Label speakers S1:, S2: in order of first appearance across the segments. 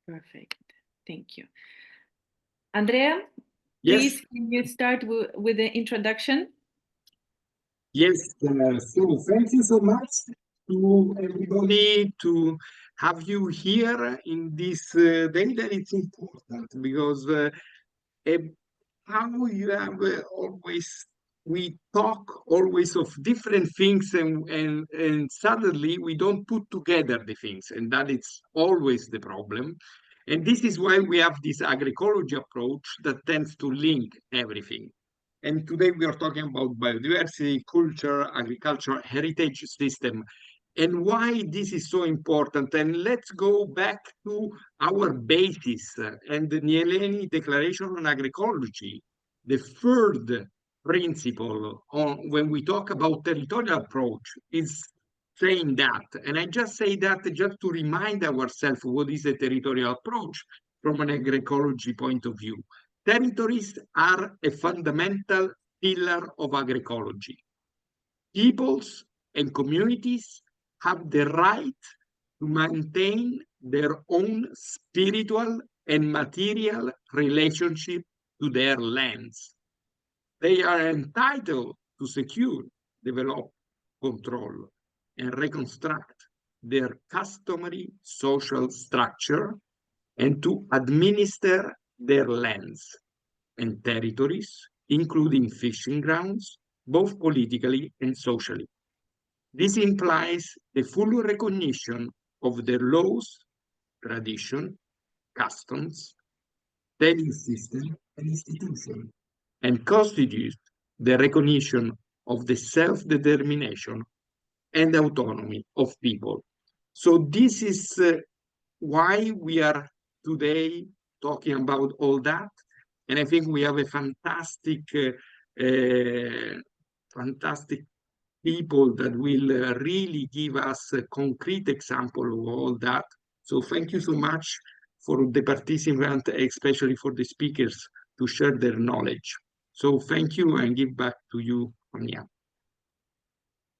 S1: Perfect. Thank you. Andrea,
S2: Yes.
S1: please, can you start with the introduction?
S2: Yes. So thank you so much to everybody to have you here in this day that it's important because how you have always we talk always of different things and suddenly we don't put together the things, and that is always the problem. And this is why we have this agroecology approach that tends to link everything. And today we are talking about biodiversity, culture, agriculture, heritage system, and why this is so important. And let's go back to our basis and the Nieleni Declaration on Agroecology, the third principle on when we talk about territorial approach is saying that. And I just say that just to remind ourselves what is a territorial approach from an agroecology point of view. Territories are a fundamental pillar of agroecology. Peoples and communities have the right to maintain their own spiritual and material relationship to their lands. They are entitled to secure, develop, control, and reconstruct their customary social structure and to administer their lands and territories, including fishing grounds, both politically and socially. This implies the full recognition of their laws, tradition, customs, value system, and institution, and constitutes the recognition of the self-determination and autonomy of people. So this is why we are today talking about all that. And I think we have a fantastic people that will really give us a concrete example of all that. So thank you so much for the participants, especially for the speakers, to share their knowledge. So thank you, and give back to you, Anya.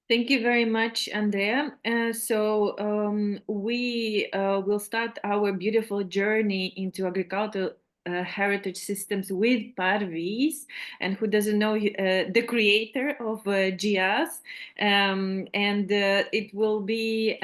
S1: Thank you very much, Andrea. We will start our beautiful journey into agricultural heritage systems with Parviz, and who doesn't know, the creator of GIAHS, it will be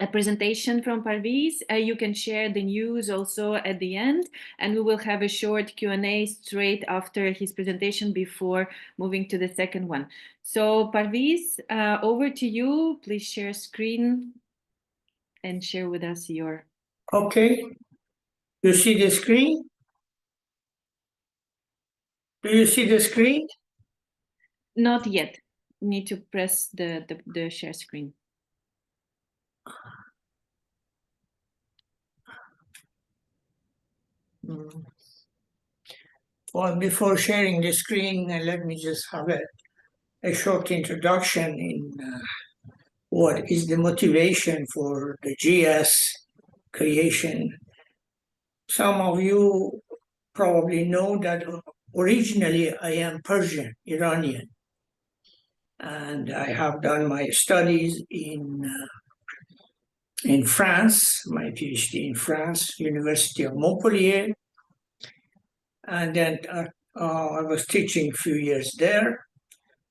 S1: a presentation from Parviz. You can share the news also at the end, and we will have a short Q&A straight after his presentation before moving to the second one. So Parviz, over to you. Please share screen and share with us your...
S3: Okay. You see the screen? Do you see the screen?
S1: Not yet. Need to press the share screen.
S3: Well, before sharing the screen, let me just have a short introduction in what is the motivation for the GIAHS creation. Some of you probably know that originally I am Persian, Iranian, and I have done my studies in France, my PhD in France, University of Montpellier, and then I was teaching a few years there,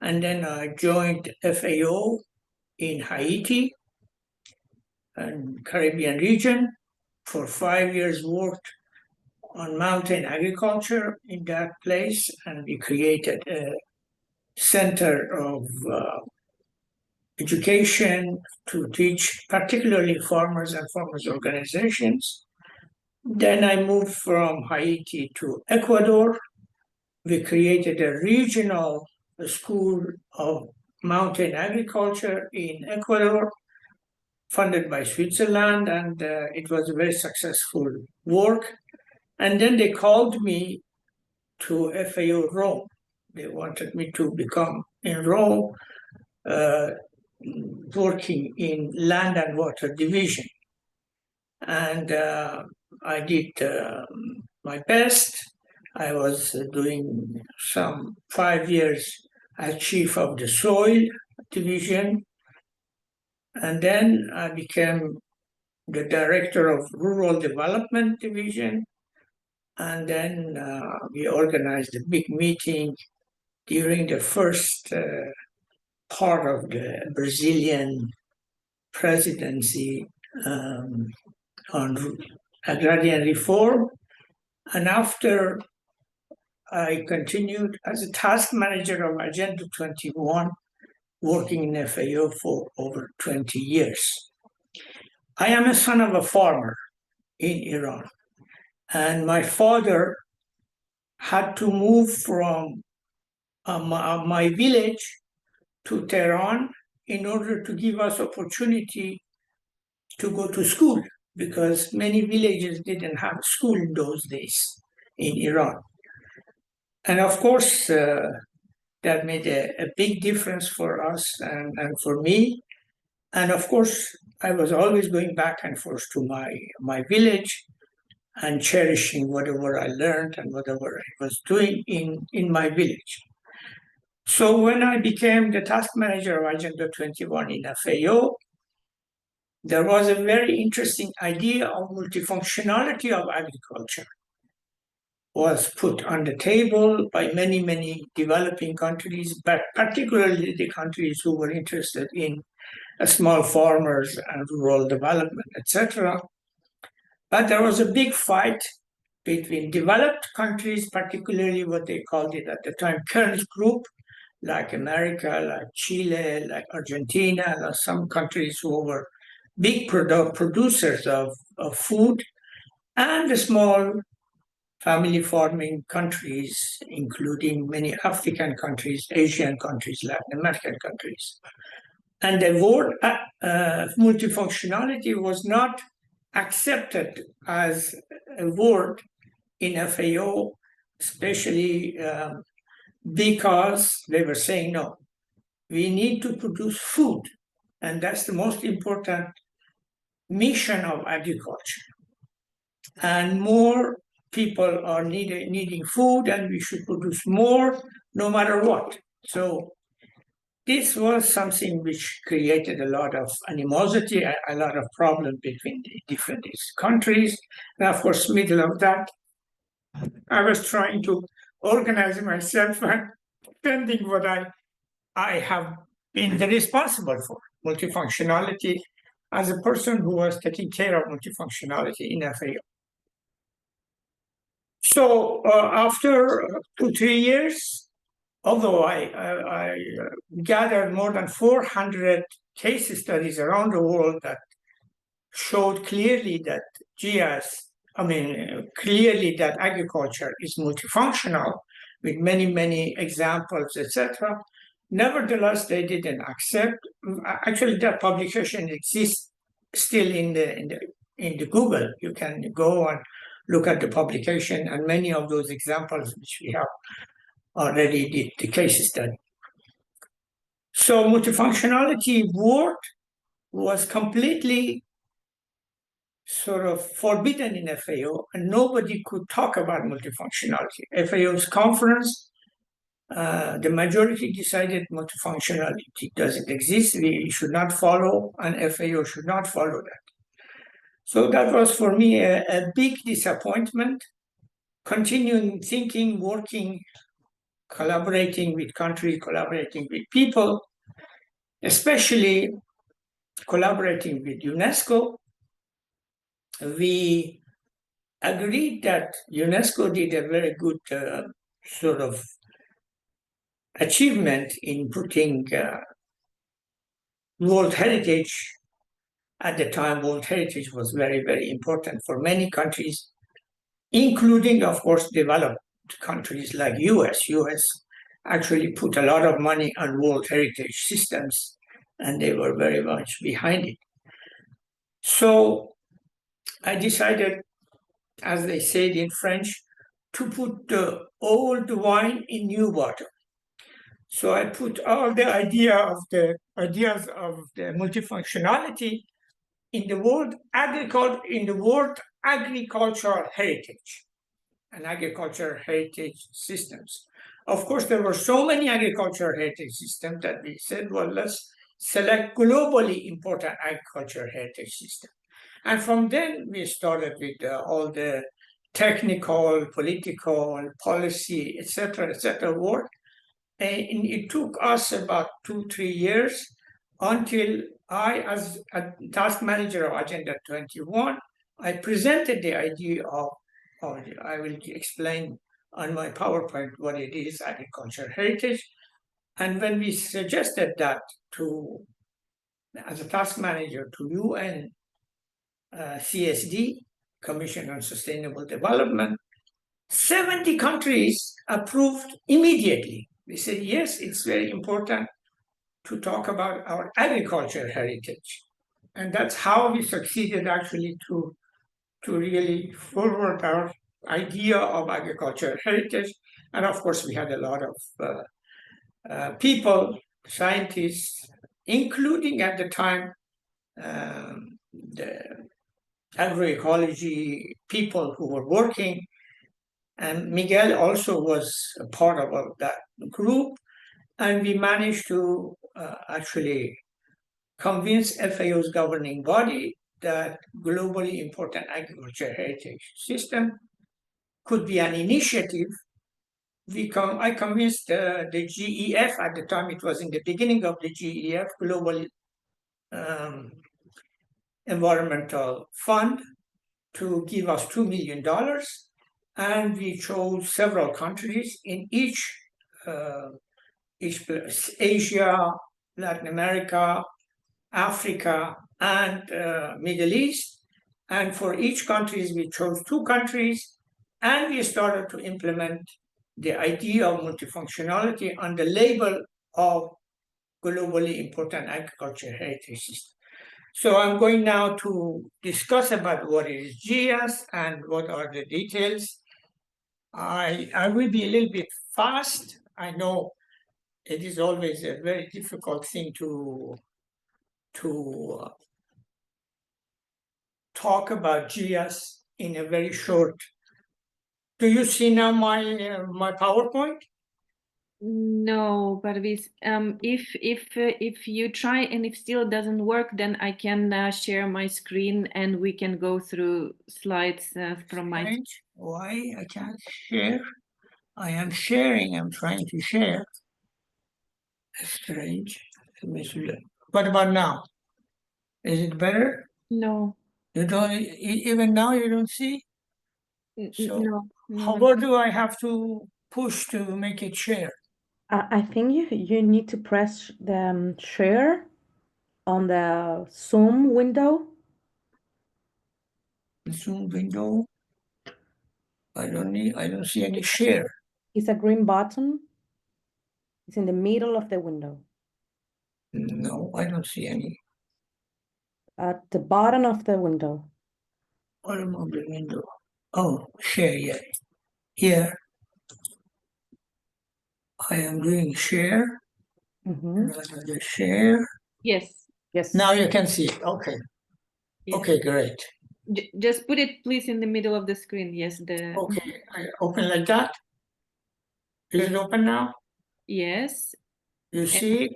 S3: and then I joined FAO in Haiti and Caribbean region. For 5 years worked on mountain agriculture in that place, and we created a center of education to teach particularly farmers and farmers organizations. Then I moved from Haiti to Ecuador. We created a regional school of mountain agriculture in Ecuador, funded by Switzerland, and it was a very successful work. And then they called me to FAO Rome. They wanted me to become in Rome, working in land and water division. And I did my best. I was doing some 5 years as chief of the soil division. And then I became the director of Rural Development Division. And then we organized a big meeting during the first part of the Brazilian presidency on agrarian reform. And after, I continued as a task manager of Agenda 21, working in FAO for over 20 years. I am a son of a farmer in Iran, and my father had to move from my village to Tehran in order to give us opportunity to go to school, because many villages didn't have school in those days in Iran. And of course, that made a big difference for us and for me. And of course, I was always going back and forth to my village and cherishing whatever I learned and whatever I was doing in my village. So when I became the task manager of Agenda 21 in FAO, there was a very interesting idea of multifunctionality of agriculture was put on the table by many, many developing countries, but particularly the countries who were interested in small farmers and rural development, etc. But there was a big fight between developed countries, particularly what they called it at the time, Kern's Group, like America, like Chile, like Argentina, like some countries who were big producers of food, and the small family farming countries, including many African countries, Asian countries, Latin American countries. And the word multifunctionality was not accepted as a word in FAO, especially because they were saying, no, we need to produce food. And that's the most important mission of agriculture. And more people are needing food, and we should produce more no matter what. So this was something which created a lot of animosity, a lot of problems between the different countries. And of course, middle of that, I was trying to organize myself and defending what I have been responsible for, multifunctionality, as a person who was taking care of multifunctionality in FAO. So after 2-3 years, although I gathered more than 400 case studies around the world that showed clearly that clearly that agriculture is multifunctional with many, many examples, etc. Nevertheless, they didn't accept. Actually, that publication exists still in the Google. You can go and look at the publication, and many of those examples which we have already did the case study. So multifunctionality word was completely sort of forbidden in FAO, and nobody could talk about multifunctionality. FAO's conference, the majority decided multifunctionality doesn't exist. We should not follow, and FAO should not follow that. So that was for me a big disappointment. Continuing thinking, working, collaborating with countries, collaborating with people, especially collaborating with UNESCO. We agreed that UNESCO did a very good sort of achievement in putting World Heritage. At the time, World Heritage was very, very important for many countries, including, of course, developed countries like US. US actually put a lot of money on World Heritage systems, and they were very much behind it. So I decided, as they said in French, to put the old wine in new bottle. So I put all the ideas of the multifunctionality in the word agricultural heritage and agricultural heritage systems. Of course, there were so many agricultural heritage systems that we said, well, let's select globally important agricultural heritage system. And from then we started with all the technical, political, policy, etc., work. And it took us about 2-3 years until I, as a task manager of Agenda 21, I presented the idea of, I will explain on my PowerPoint what it is, agricultural heritage. And when we suggested that to, as a task manager to UN CSD, Commission on Sustainable Development, 70 countries approved immediately. They said, yes, it's very important to talk about our agricultural heritage. And that's how we succeeded actually to really forward our idea of agricultural heritage. And of course, we had a lot of people, scientists, including at the time the agroecology people who were working. And Miguel also was a part of that group. And we managed to actually convince FAO's governing body that globally important agriculture heritage system could be an initiative. I convinced the GEF, at the time it was in the beginning of the GEF, Global Environmental Fund, to give us $2 million. And we chose several countries in each place, Asia, Latin America, Africa, and Middle East. And for each country, we chose 2 countries, and we started to implement the idea of multifunctionality on the label of globally important agriculture heritage system. So I'm going now to discuss about what is GIAHS and what are the details. I will be a little bit fast. I know it is always a very difficult thing to talk about GIAHS in a very short. Do you see now my PowerPoint?
S1: No, Parviz. If you try and if still doesn't work, then I can share my screen and we can go through slides from my.
S3: Why I can't share? I am sharing. I'm trying to share. Strange. What about now? Is it better?
S1: No.
S3: You don't even now. You don't see. So
S1: no.
S3: How do I have to push to make it share?
S4: I think you need to press the share on the Zoom window.
S3: Zoom window. I don't see any share.
S4: It's a green button. It's in the middle of the window.
S3: No, I don't see any.
S4: At the bottom of the window.
S3: Bottom of the window. Oh, share, yeah. Here. I am doing share. Another share.
S1: Yes.
S4: Yes.
S3: Now you can see it. Okay. Yes. Okay, great.
S1: Just put it, please, in the middle of the screen. Yes.
S3: Okay. I open like that. Is it open now?
S1: Yes.
S3: You see it?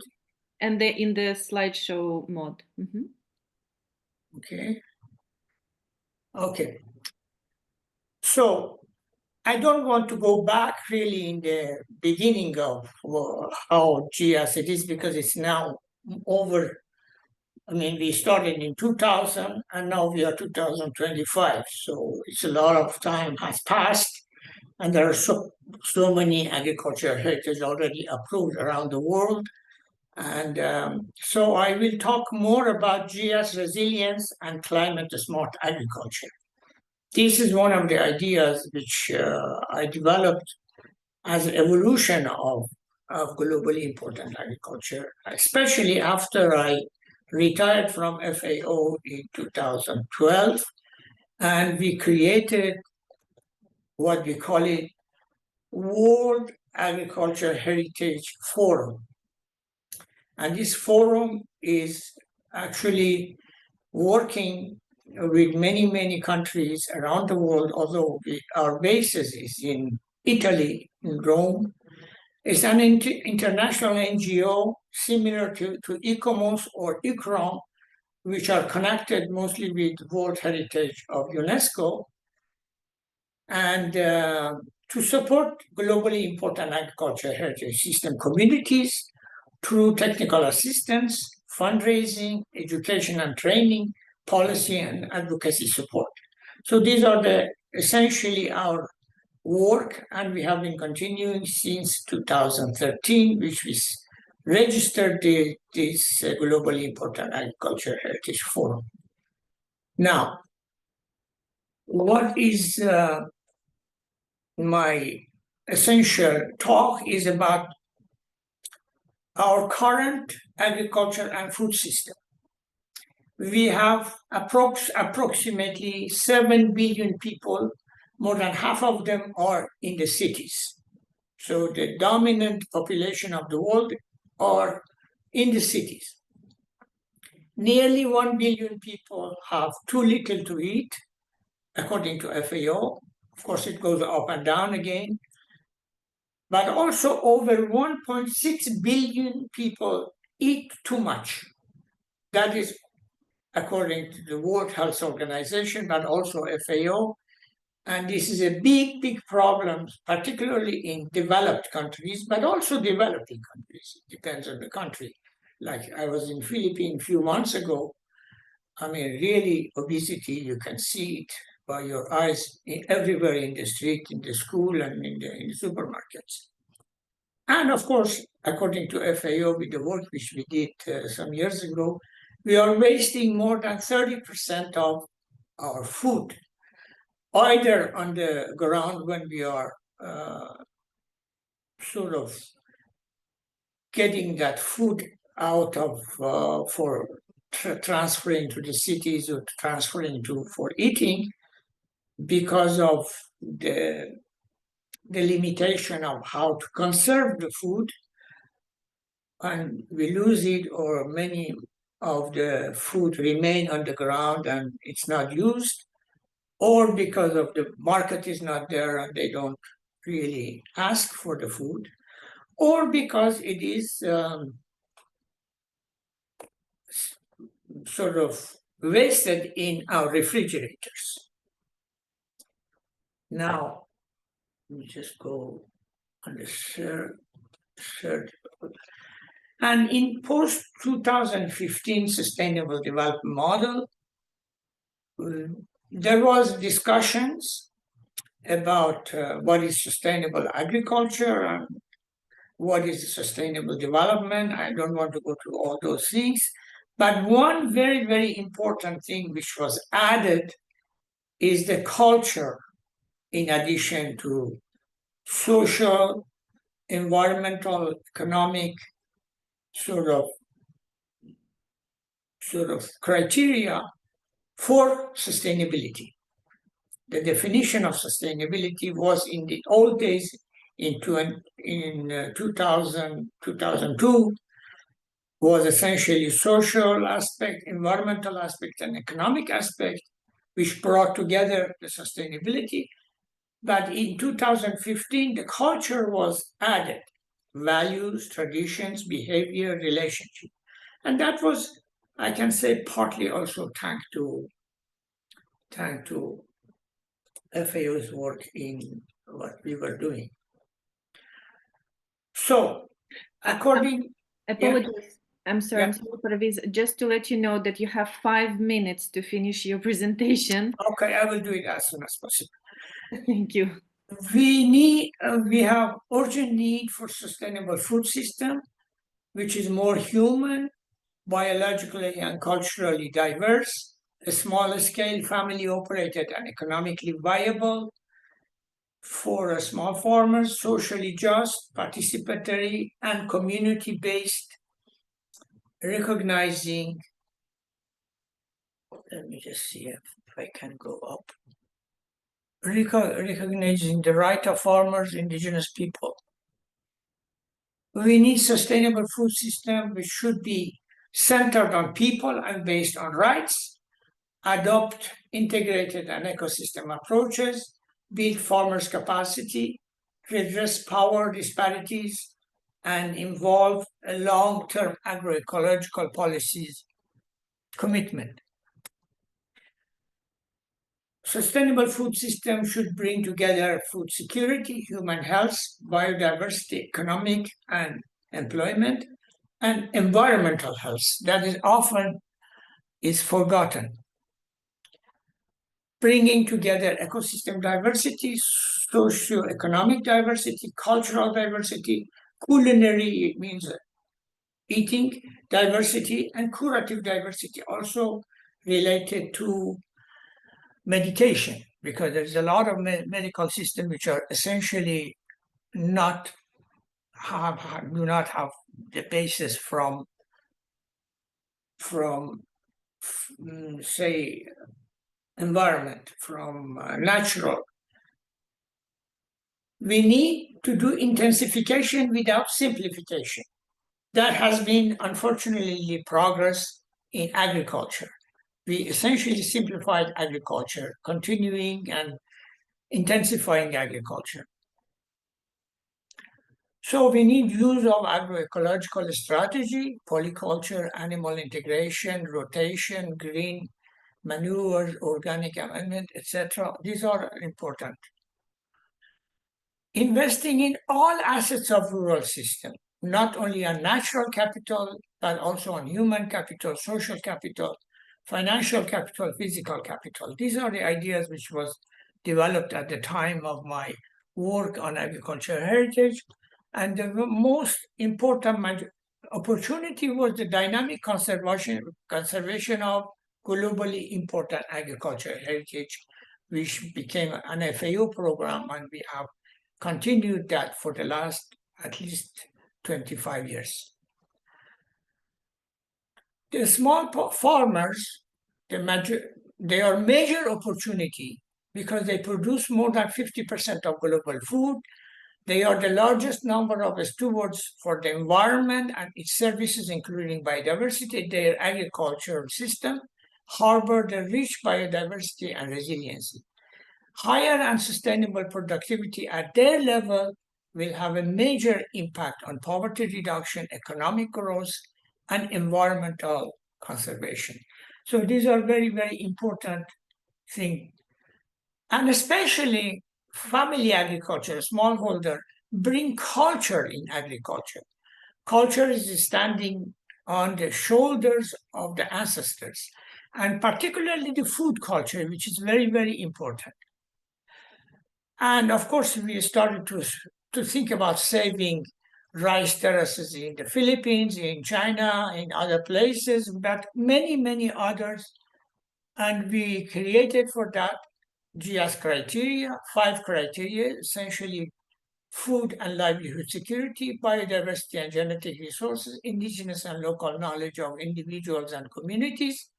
S1: And in the slideshow mode.
S3: Okay. Okay. So I don't want to go back really in the beginning of how GIAHS it is, because it's now over. I mean, we started in 2000 and now we are 2025. So it's a lot of time has passed, and there are so many agricultural heritage already approved around the world. And so I will talk more about GIAHS resilience and climate smart agriculture. This is one of the ideas which I developed as an evolution of globally important agriculture, especially after I retired from FAO in 2012, and we created what we call it World Agriculture Heritage Forum. And this forum is actually working with many countries around the world, although our basis is in Italy, in Rome. It's an international NGO similar to ICOMOS or ICROM, which are connected mostly with World Heritage of UNESCO, and to support globally important agriculture heritage system communities through technical assistance, fundraising, education and training, policy and advocacy support. So these are essentially our work, and we have been continuing since 2013, which we registered this globally important agriculture heritage forum. Now, what is my essential talk is about our current agriculture and food system. We have approximately 7 billion people. More than half of them are in the cities. So the dominant population of the world are in the cities. Nearly 1 billion people have too little to eat, according to FAO. Of course, it goes up and down again. But also over 1.6 billion people eat too much. That is according to the World Health Organization, but also FAO. And this is a big, big problem, particularly in developed countries, but also developing countries. It depends on the country. Like I was in Philippines a few months ago. I mean, really, obesity, you can see it by your eyes everywhere in the street, in the school, and in the supermarkets. And of course, according to FAO, with the work which we did some years ago, we are wasting more than 30% of our food, either on the ground when we are sort of getting that food out of for transferring to the cities or transferring to for eating, because of the limitation of how to conserve the food, and we lose it, or many of the food remain on the ground and it's not used, or because of the market is not there and they don't really ask for the food, or because it is sort of wasted in our refrigerators. Now, let me just go on the third. And in post-2015 Sustainable Development Model, there was discussions about what is sustainable agriculture and what is sustainable development. I don't want to go through all those things, but one very, very important thing which was added is the culture, in addition to social, environmental, economic sort of criteria for sustainability. The definition of sustainability was in the old days, in 2002, was essentially social aspect, environmental aspect, and economic aspect, which brought together the sustainability. But in 2015, the culture was added: values, traditions, behavior, relationship. And that was, I can say, partly also thanks to FAO's work in what we were doing. So, according...
S1: Apologies.
S3: Yeah.
S1: I'm sorry, Parviz. Just to let you know that you have 5 minutes to finish your presentation.
S3: Okay, I will do it as soon as possible.
S1: Thank you.
S3: We have urgent need for sustainable food system, which is more human, biologically and culturally diverse, a smaller scale, family operated and economically viable for small farmers, socially just, participatory and community based, recognizing, let me just see if I can go up, recognizing the right of farmers, indigenous people. We need sustainable food system which should be centered on people and based on rights, adopt integrated and ecosystem approaches, build farmers' capacity, redress power disparities, and involve a long-term agroecological policies commitment. Sustainable food systems should bring together food security, human health, biodiversity, economic and employment, and environmental health that is often forgotten. Bringing together ecosystem diversity, socio-economic diversity, cultural diversity, culinary, it means eating diversity, and curative diversity, also related to medication, because there's a lot of medical systems which are essentially do not have the basis from say environment, from natural. We need to do intensification without simplification. That has been, unfortunately, progress in agriculture. We essentially simplified agriculture, continuing and intensifying agriculture. So we need use of agroecological strategy, polyculture, animal integration, rotation, green manure, organic amendment, etc. These are important. Investing in all assets of rural system, not only on natural capital, but also on human capital, social capital, financial capital, physical capital. These are the ideas which was developed at the time of my work on agricultural heritage. And the most important opportunity was the dynamic conservation of globally important agricultural heritage, which became an FAO program, and we have continued that for the last at least 25 years. The small farmers, they are major opportunity because they produce more than 50% of global food. They are the largest number of stewards for the environment and its services, including biodiversity. Their agricultural system harbor the rich biodiversity and resiliency. Higher and sustainable productivity at their level will have a major impact on poverty reduction, economic growth, and environmental conservation. So these are very, very important things. And especially family agriculture, smallholder, bring culture in agriculture. Culture is standing on the shoulders of the ancestors, and particularly the food culture, which is very, very important. And of course, we started to think about saving rice terraces in the Philippines, in China, in other places, but many, many others. And we created for that GIAHS criteria, 5 criteria, essentially food and livelihood security, biodiversity and genetic resources, indigenous and local knowledge of individuals and communities,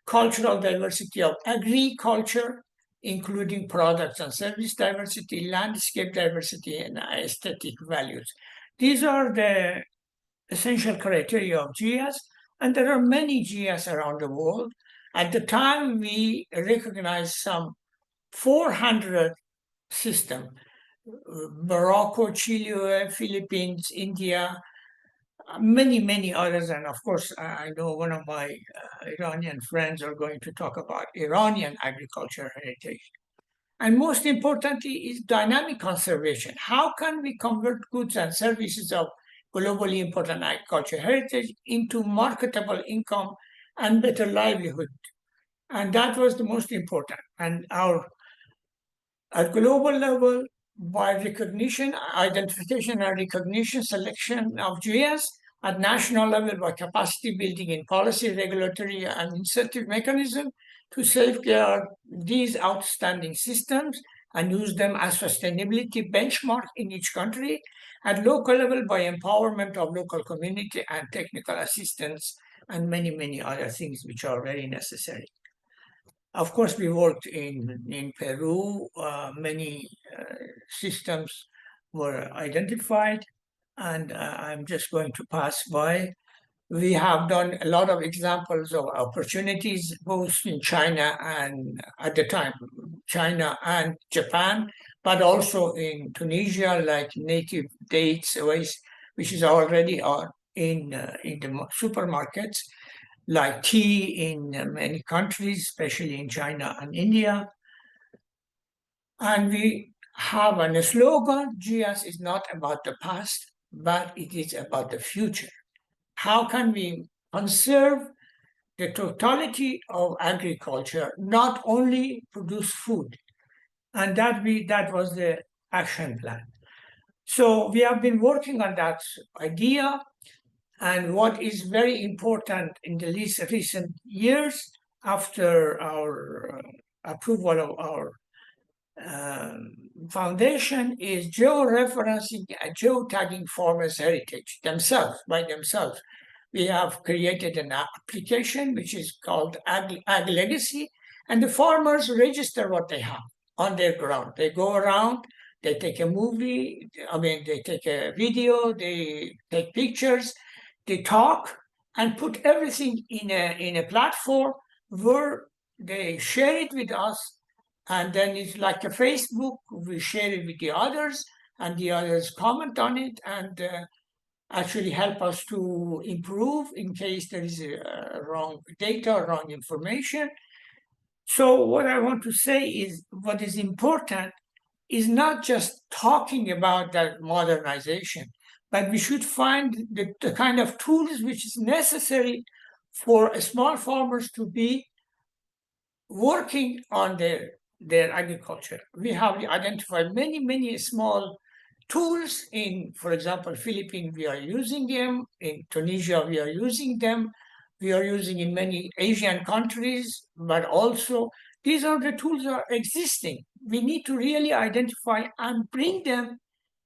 S3: cultural diversity of agriculture, including products and service diversity, landscape diversity, and aesthetic values. These are the essential criteria of GIAHS, and there are many GIAHS around the world. At the time, we recognized some 400 systems, Morocco, Chile, Philippines, India, many, many others. And of course, I know one of my Iranian friends are going to talk about Iranian agriculture heritage. And most importantly is dynamic conservation. How can we convert goods and services of globally important agriculture heritage into marketable income and better livelihood? And that was the most important. And at global level, by recognition, identification and recognition, selection of GIAHS, at national level by capacity building in policy, regulatory, and incentive mechanism to safeguard these outstanding systems and use them as sustainability benchmark in each country. At local level by empowerment of local community and technical assistance and many, many other things which are very necessary. Of course, we worked in Peru. Many systems were identified, and I'm just going to pass by. We have done a lot of examples of opportunities, both in China and at the time, China and Japan, but also in Tunisia, like native dates, which is already in the supermarkets, like tea in many countries, especially in China and India. And we have a slogan: GIAHS is not about the past, but it is about the future. How can we conserve the totality of agriculture, not only produce food? And that was the action plan. So we have been working on that idea. And what is very important in the recent years, after our approval of our foundation, is georeferencing and geotagging farmers' heritage by themselves. We have created an application which is called Ag Legacy, and the farmers register what they have on their ground. They go around, they take a movie, they take a video, they take pictures, they talk, and put everything in a platform where they share it with us. And then it's like a Facebook, we share it with the others, and the others comment on it and actually help us to improve in case there is wrong data or wrong information. So what I want to say is, what is important is not just talking about that modernization, but we should find the kind of tools which is necessary for small farmers to be working on their agriculture. We have identified many small tools. In, for example, Philippines, we are using them. In Tunisia, we are using them. We are using in many Asian countries, but also these are the tools that are existing. We need to really identify and bring them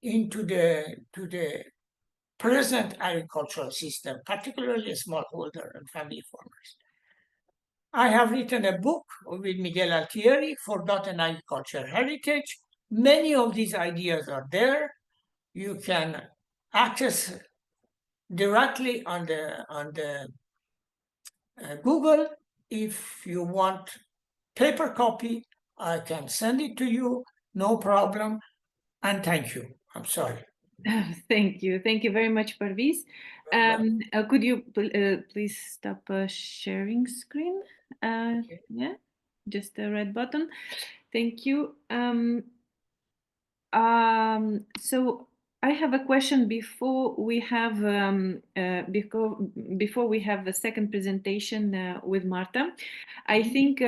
S3: into the present agricultural system, particularly smallholder and family farmers. I have written a book with Miguel Altieri, Forgotten Agriculture Heritage. Many of these ideas are there. You can access directly on the Google. If you want paper copy, I can send it to you, no problem. And thank you. I'm sorry.
S1: Thank you. Thank you very much, Parviz. Could you please stop sharing screen?
S3: Okay.
S1: Yeah, just the red button. Thank you. So I have a question before we have before we have the second presentation with Marta. I think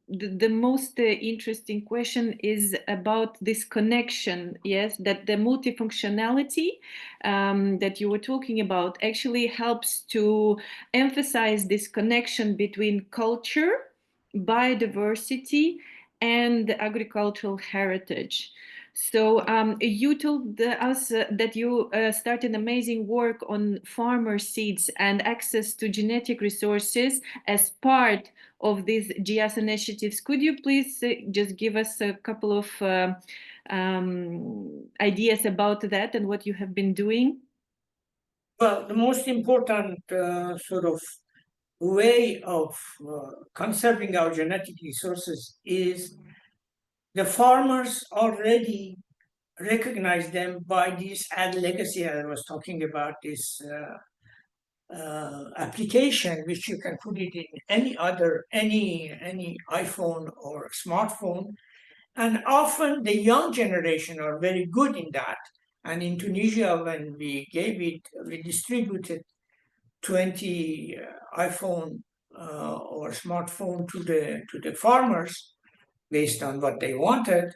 S1: the most interesting question is about this connection. Yes, that the multifunctionality that you were talking about actually helps to emphasize this connection between culture, biodiversity, and agricultural heritage. So you told us that you started amazing work on farmer seeds and access to genetic resources as part of these GIAHS initiatives. Could you please just give us a couple of ideas about that and what you have been doing?
S3: Well, the most important sort of way of conserving our genetic resources is the farmers already recognize them by this Ag Legacy I was talking about, this application, which you can put it in any iPhone or smartphone. And often the young generation are very good in that. And in Tunisia, when we gave it, we distributed 20 iPhone or smartphone to the farmers based on what they wanted.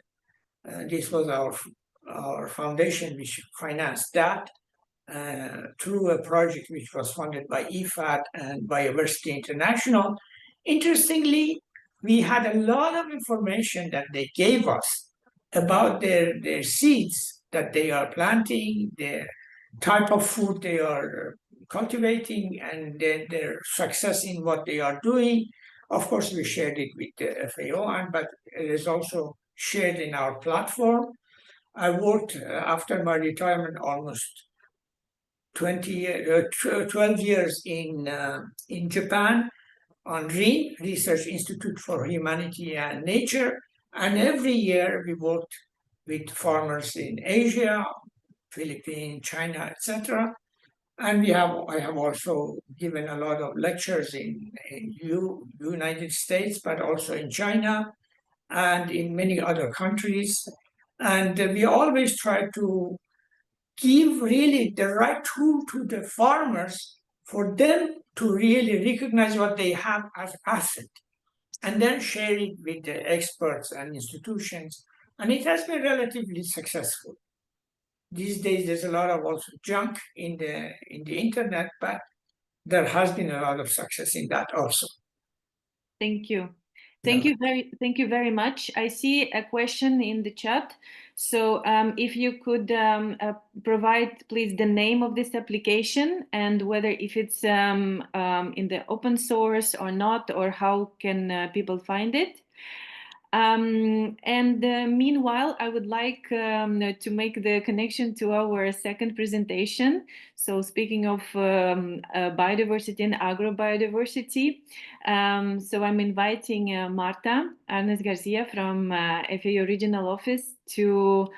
S3: This was our foundation which financed that through a project which was funded by IFAD and Biodiversity International. Interestingly, we had a lot of information that they gave us about their seeds that they are planting, the type of food they are cultivating, and their success in what they are doing. Of course, we shared it with the FAO, but it is also shared in our platform. I worked after my retirement almost 12 years in Japan on RIN, Research Institute for Humanity and Nature. And every year we worked with farmers in Asia, Philippines, China, etc. And I have also given a lot of lectures in United States, but also in China and in many other countries. And we always try to give really the right tool to the farmers for them to really recognize what they have as asset and then share it with the experts and institutions. And it has been relatively successful. These days, there's a lot of also junk in the internet, but there has been a lot of success in that also.
S1: Thank you. Thank you very much. I see a question in the chat. So if you could provide, please, the name of this application and whether if it's in the open source or not, or how can people find it. Meanwhile, I would like to make the connection to our second presentation. So speaking of biodiversity and agrobiodiversity, so I'm inviting Marta, Arnes Garcia from FAO Regional Office to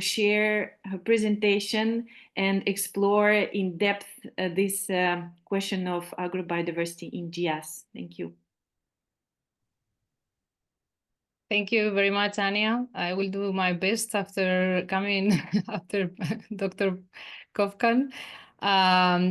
S1: share her presentation and explore in depth this question of agrobiodiversity in GIAHS. Thank you.
S5: Thank you very much, Anya. I will do my best after coming after Dr. Koohafkan.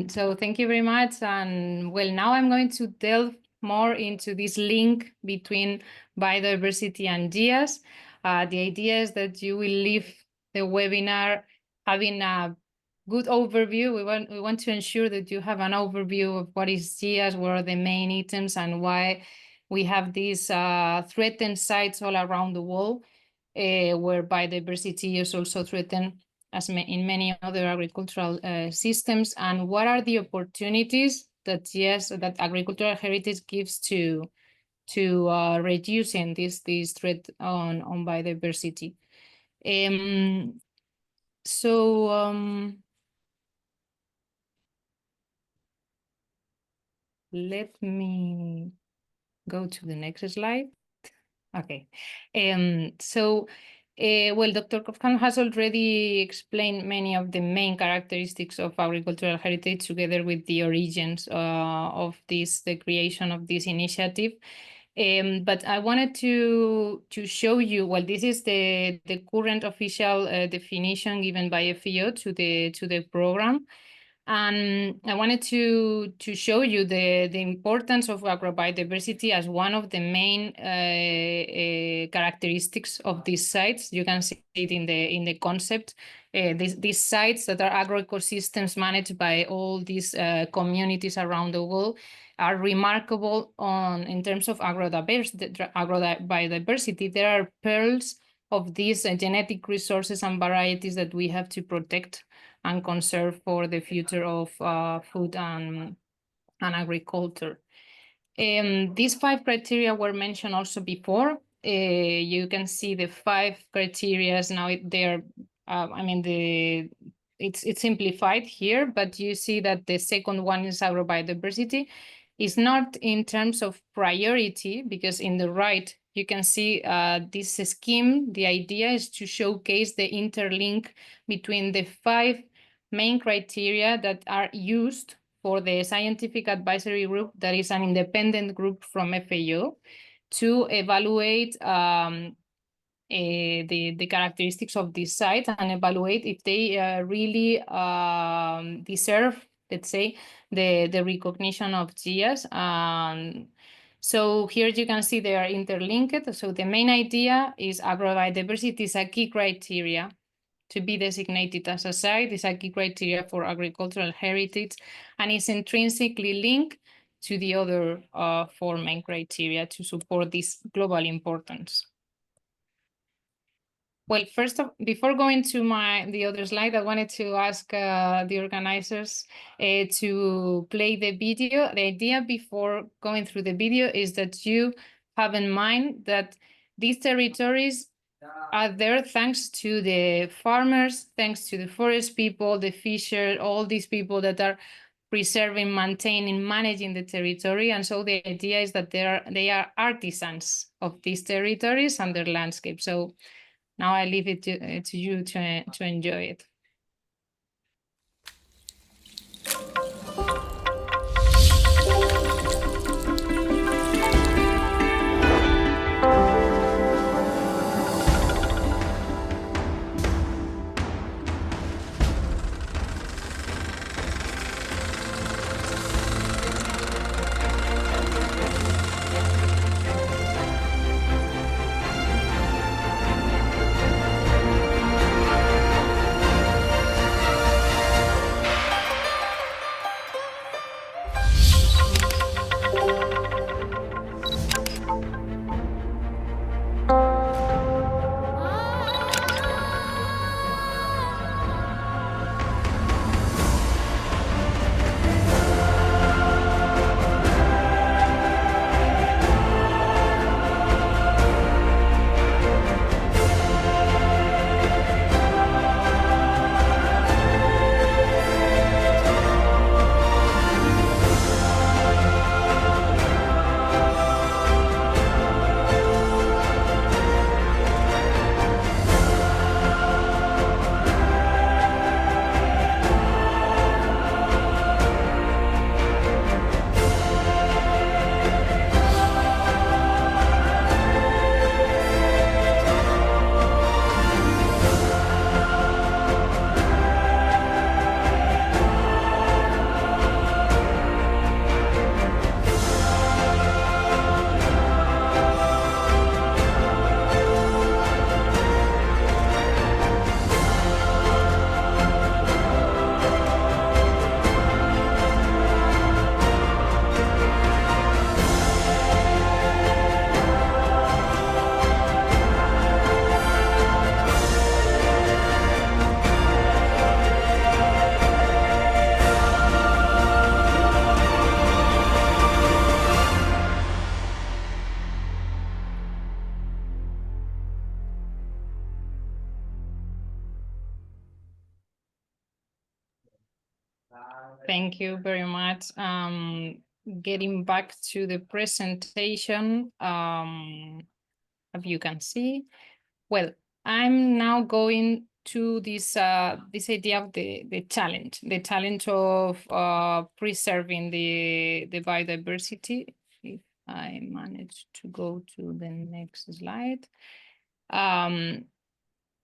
S5: So thank you very much. And well, now I'm going to delve more into this link between biodiversity and GIAHS. The idea is that you will leave the webinar having a good overview. We want to ensure that you have an overview of what is GIAHS, what are the main items, and why we have these threatened sites all around the world, where biodiversity is also threatened, as in many other agricultural systems, and what are the opportunities that that agricultural heritage gives to reducing this threat on biodiversity. Let me go to the next slide. Okay. Well, Dr. Koohafkan has already explained many of the main characteristics of agricultural heritage together with the origins of the creation of this initiative. But I wanted to show you, well, this is the current official definition given by FAO to the program. And I wanted to show you the importance of agrobiodiversity as one of the main characteristics of these sites. You can see it in the concept. These sites that are agroecosystems managed by all these communities around the world are remarkable in terms of agrobiodiversity. There are pearls of these genetic resources and varieties that we have to protect and conserve for the future of food and agriculture. These 5 criteria were mentioned also before. You can see the 5 criteria now. It's simplified here, but you see that the second one is agrobiodiversity. It's not in terms of priority, because in the right, you can see this scheme. The idea is to showcase the interlink between the 5 main criteria that are used for the scientific advisory group, that is an independent group from FAO, to evaluate the characteristics of this site and evaluate if they really deserve, let's say, the recognition of GIAHS. So here you can see they are interlinked. So the main idea is agrobiodiversity is a key criteria to be designated as a site, is a key criteria for agricultural heritage, and is intrinsically linked to the other 4 main criteria to support this global importance. Well, before going to the other slide, I wanted to ask the organizers to play the video. The idea before going through the video is that you have in mind that these territories are there thanks to the farmers, thanks to the forest people, the fishers, all these people that are preserving, maintaining, managing the territory. And so the idea is that they are artisans of these territories and their landscape. So Now I leave it to you to enjoy it. Thank you very much. Getting back to the presentation, as you can see, well, I'm now going to this idea of the challenge of preserving the biodiversity. If I manage to go to the next slide.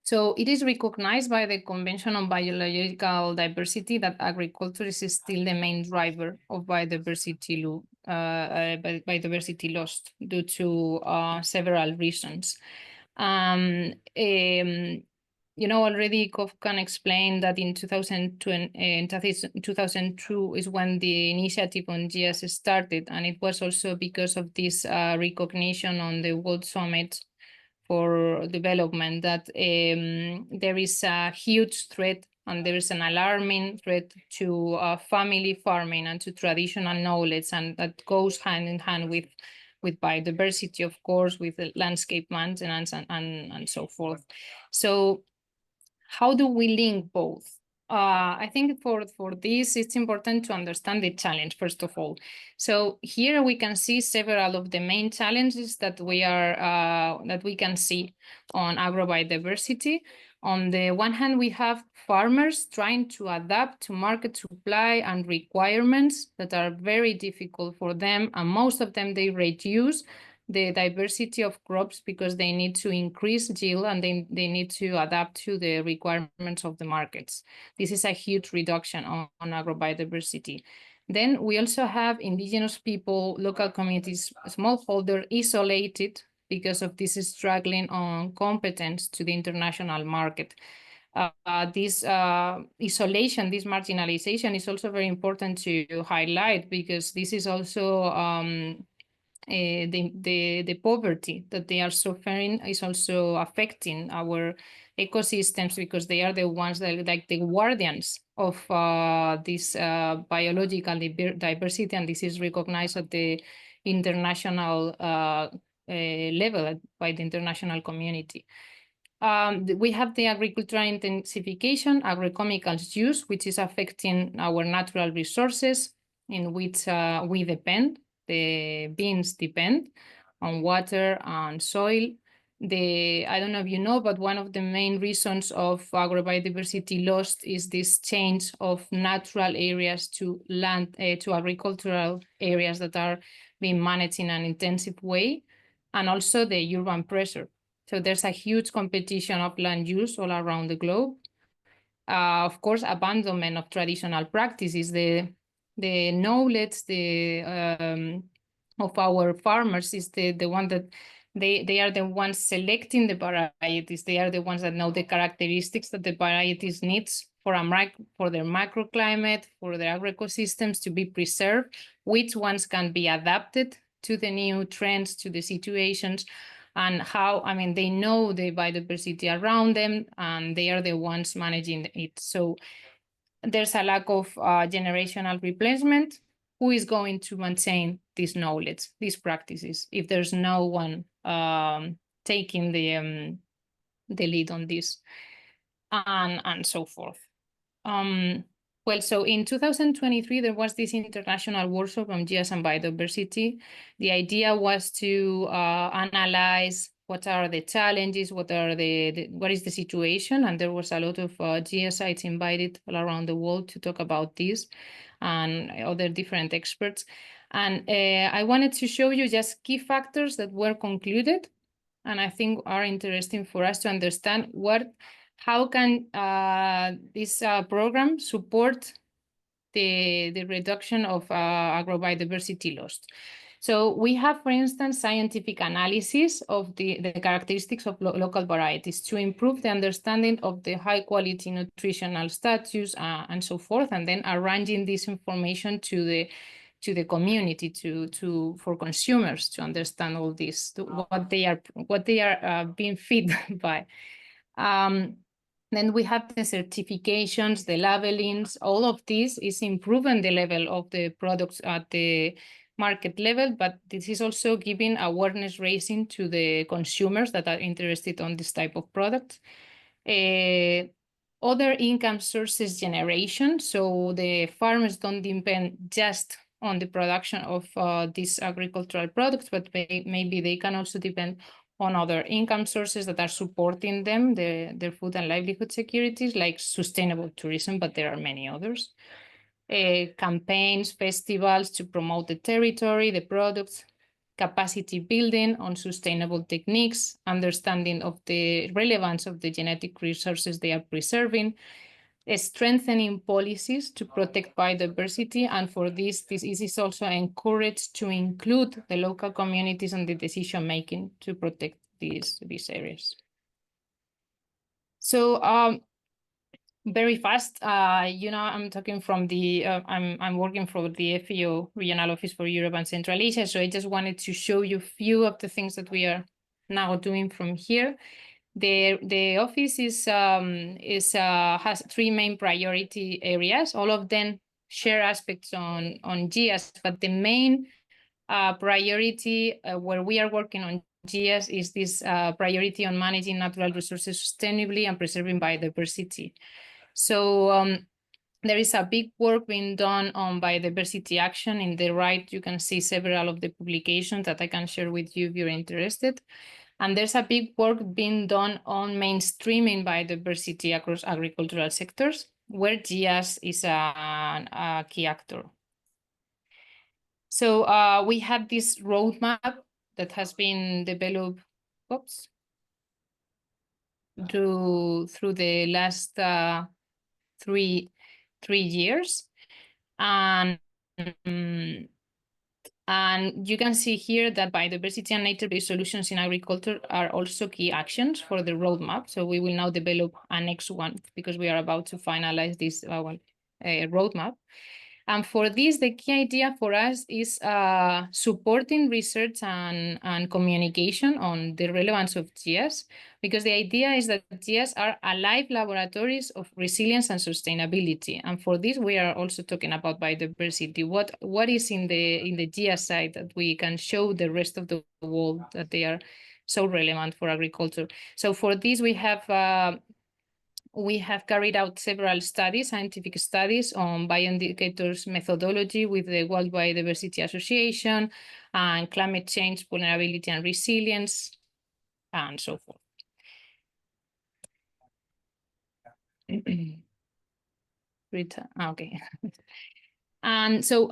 S5: So it is recognized by the Convention on Biological Diversity that agriculture is still the main driver of biodiversity loss due to several reasons. You know, already Koohafkan explained that in 2002 is when the initiative on GIAHS started, and it was also because of this recognition on the World Summit for Development that there is a huge threat and there is an alarming threat to family farming and to traditional knowledge, and that goes hand in hand with biodiversity, of course, with the landscape maintenance and so forth. So how do we link both? I think for this, it's important to understand the challenge, first of all. So here we can see several of the main challenges that we can see on agrobiodiversity. On the one hand, we have farmers trying to adapt to market supply and requirements that are very difficult for them, and most of them, they reduce the diversity of crops because they need to increase yield and they need to adapt to the requirements of the markets. This is a huge reduction on agrobiodiversity. Then we also have indigenous people, local communities, smallholder isolated because of this struggling on competence to the international market. This isolation, this marginalization is also very important to highlight because this is also the poverty that they are suffering is also affecting our ecosystems because they are the ones that like the guardians of this biological diversity, and this is recognized at the international level by the international community. We have the agricultural intensification, agrochemicals use, which is affecting our natural resources in which we depend. The beans depend on water and soil. I don't know if you know, but one of the main reasons of agrobiodiversity loss is this change of natural areas to land, to agricultural areas that are being managed in an intensive way, and also the urban pressure. So there's a huge competition of land use all around the globe. Of course, abandonment of traditional practices, the knowledge of our farmers is the one that they are the ones selecting the varieties. They are the ones that know the characteristics that the varieties needs for their microclimate, for their agroecosystems to be preserved, which ones can be adapted to the new trends, to the situations, and how, I mean, they know the biodiversity around them, and they are the ones managing it. So there's a lack of generational replacement. Who is going to maintain this knowledge, these practices, if there's no one taking the lead on this, and so forth. Well, so in 2023, there was this international workshop on GIAHS and biodiversity. The idea was to analyze what are the challenges, what is the situation, and there was a lot of GIAHS sites invited all around the world to talk about this, and other different experts. And I wanted to show you just key factors that were concluded, and I think are interesting for us to understand how can this program support the reduction of agrobiodiversity loss. So we have, for instance, scientific analysis of the characteristics of local varieties to improve the understanding of the high quality nutritional status and so forth, and then arranging this information to the community, for consumers to understand all this, what they are being fed by. Then we have the certifications, the labelings. All of this is improving the level of the products at the market level, but this is also giving awareness raising to the consumers that are interested on this type of product. Other income sources generation, so the farmers don't depend just on the production of these agricultural products, but maybe they can also depend on other income sources that are supporting them, their food and livelihood securities, like sustainable tourism, but there are many others. Campaigns, festivals to promote the territory, the products, capacity building on sustainable techniques, understanding of the relevance of the genetic resources they are preserving, strengthening policies to protect biodiversity, and for this is also encouraged to include the local communities in the decision making to protect these areas. So very fast, I'm talking from the I'm working for the FAO Regional Office for Europe and Central Asia, so I just wanted to show you a few of the things that we are now doing from here. The office has three main priority areas. All of them share aspects on GIAHS, but the main priority where we are working on GIAHS is this priority on managing natural resources sustainably and preserving biodiversity. So there is a big work being done on biodiversity action. In the right, you can see several of the publications that I can share with you if you're interested. And there's a big work being done on mainstreaming biodiversity across agricultural sectors, where GIAHS is a key actor. So we have this roadmap that has been developed through the last 3 years. And you can see here that biodiversity and nature-based solutions in agriculture are also key actions for the roadmap. So we will now develop a next one because we are about to finalize this roadmap. And for this, the key idea for us is supporting research and communication on the relevance of GIAHS, because the idea is that GIAHS are alive laboratories of resilience and sustainability. And for this, we are also talking about biodiversity. What is in the GIAHS side that we can show the rest of the world that they are so relevant for agriculture? So for this, we have carried out several studies, scientific studies on bioindicators methodology with the World Biodiversity Association and climate change, vulnerability and resilience. and so forth. Okay. And so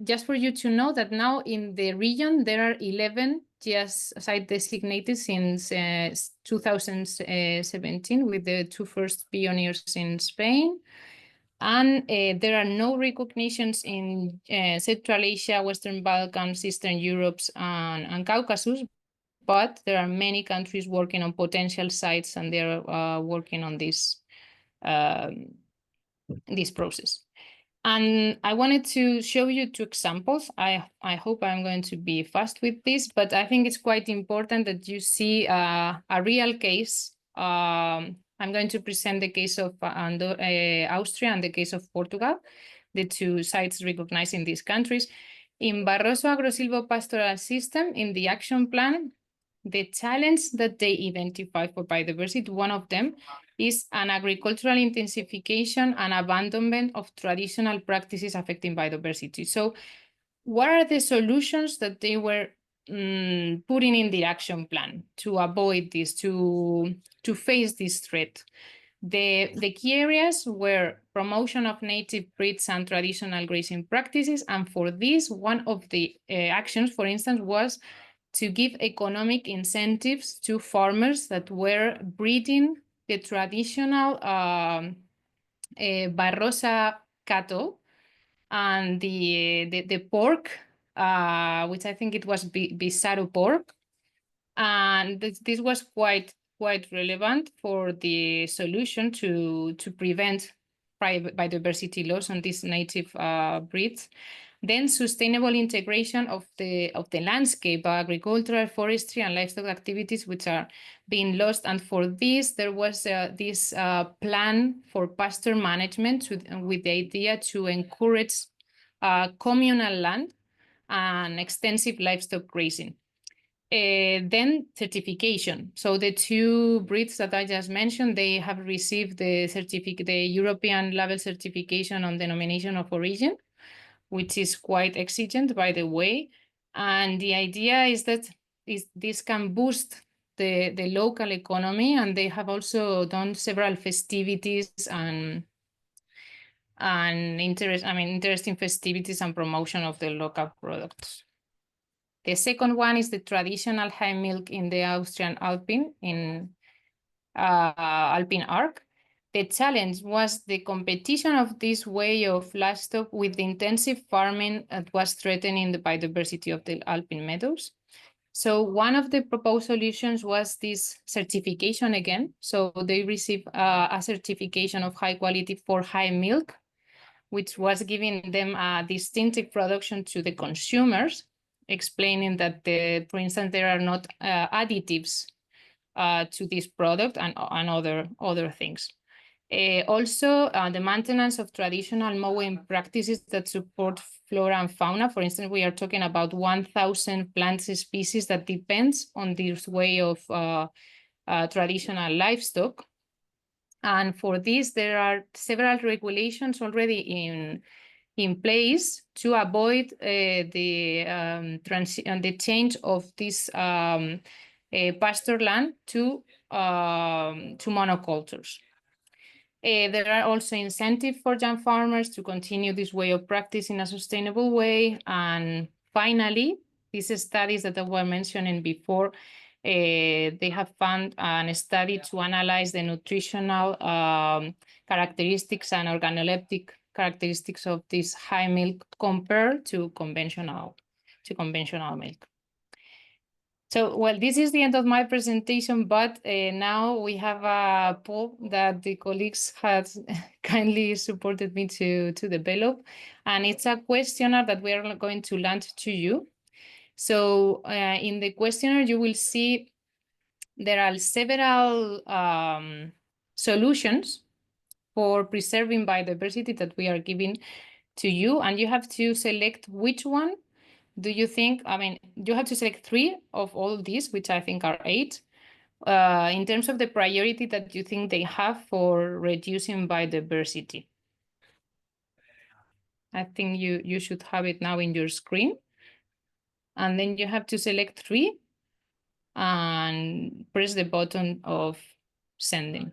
S5: just for you to know that now in the region, there are 11 GIAHS site designated since 2017 with the 2 first pioneers in Spain. And there are no recognitions in Central Asia, Western Balkans, Eastern Europe, and Caucasus, but there are many countries working on potential sites, and they're working on this process. And I wanted to show you 2 examples. I hope I'm going to be fast with this, but I think it's quite important that you see a real case. I'm going to present the case of Austria and the case of Portugal, the 2 sites recognized in these countries. In Barroso Agrosilvo Pastoral System, in the action plan, the challenge that they identify for biodiversity, one of them is an agricultural intensification and abandonment of traditional practices affecting biodiversity. So what are the solutions that they were putting in the action plan to avoid this, to face this threat? The key areas were promotion of native breeds and traditional grazing practices. And for this, one of the actions, for instance, was to give economic incentives to farmers that were breeding the traditional Barrosa cattle and the pork, which I think it was Bizarro pork. And this was quite relevant for the solution to prevent biodiversity loss on these native breeds. Then sustainable integration of the landscape, agricultural, forestry, and livestock activities which are being lost. And for this, there was this plan for pasture management with the idea to encourage communal land and extensive livestock grazing. Then certification. So the 2 breeds that I just mentioned, they have received the European level certification on denomination of origin, which is quite exigent, by the way. And the idea is that this can boost the local economy, and they have also done several festivities and interesting festivities and promotion of the local products. The second one is the traditional high milk in the Austrian Alpine, in Alpine Arc. The challenge was the competition of this way of livestock with the intensive farming that was threatening the biodiversity of the Alpine meadows. So one of the proposed solutions was this certification again. So they received a certification of high quality for high milk, which was giving them a distinctive production to the consumers, explaining that, for instance, there are not additives to this product and other things. Also, the maintenance of traditional mowing practices that support flora and fauna. For instance, we are talking about 1,000 plant species that depends on this way of traditional livestock. And for this, there are several regulations already in place to avoid the change of this pasture land to monocultures. There are also incentives for young farmers to continue this way of practice in a sustainable way. And finally, these studies that I was mentioning before, they have found a study to analyze the nutritional characteristics and organoleptic characteristics of this high milk compared to conventional milk. So, well, this is the end of my presentation, but now we have a poll that the colleagues have kindly supported me to develop, and it's a questionnaire that we are going to launch to you. So in the questionnaire, you will see there are several solutions for preserving biodiversity that we are giving to you, and you have to select which one do you think. I mean, you have to select 3 of all of these, which I think are 8, in terms of the priority that you think they have for reducing biodiversity. I think you should have it now in your screen. And then you have to select 3. and press the button of sending.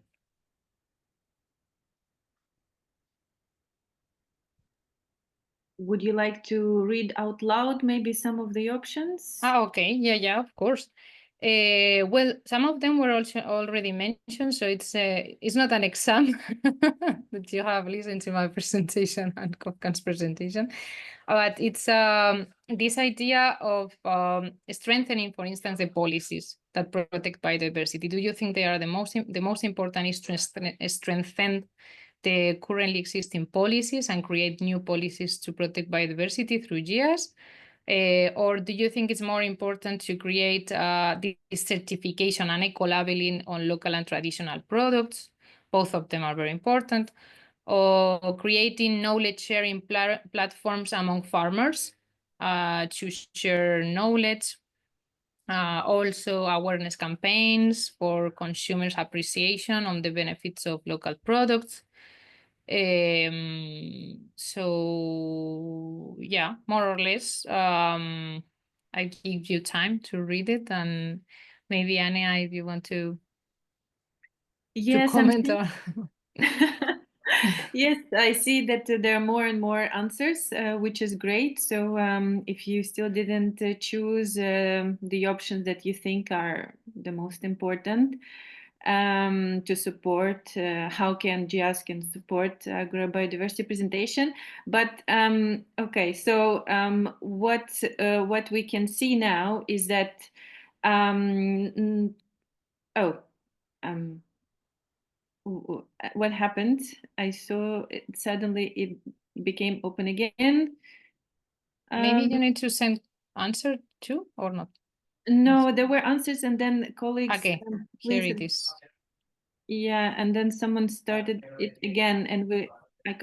S1: Would you like to read out loud maybe some of the options?
S5: Okay, yeah, of course. Well, some of them were also already mentioned, so it's not an exam that you have listened to my presentation and Koohafkan's presentation, but it's this idea of strengthening, for instance, the policies that protect biodiversity. Do you think they are the most important is to strengthen the currently existing policies and create new policies to protect biodiversity through GIAHS? Or do you think it's more important to create this certification and eco-labeling on local and traditional products? Both of them are very important. Or creating knowledge-sharing platforms among farmers to share knowledge. Also awareness campaigns for consumers' appreciation on the benefits of local products. So yeah, more or less, I give you time to read it, and maybe Anya, if you want to
S1: Yes,
S5: comment on.
S1: Yes, I see that there are more and more answers, which is great. So if you still didn't choose the options that you think are the most important to support, how can GIAHS can support agrobiodiversity presentation. But okay, so what we can see now is that what happened? I saw it, suddenly it became open again.
S5: Maybe you need to send answer too, or not?
S1: No, there were answers, and then colleagues.
S5: Okay, here it is.
S1: Yeah, and then someone started it again, and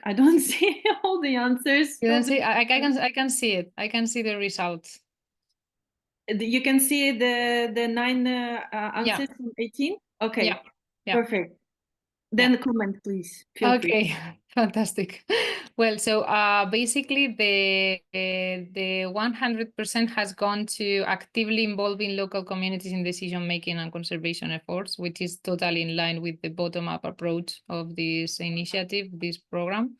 S1: I don't see all the answers.
S5: You don't see? I can see it. I can see the results.
S1: You can see the 9 answers from 18. Okay,
S5: yeah.
S1: Perfect. Then comment, please. Feel free.
S5: Okay, fantastic. Well, so basically the 100% has gone to actively involving local communities in decision-making and conservation efforts, which is totally in line with the bottom-up approach of this initiative, this program.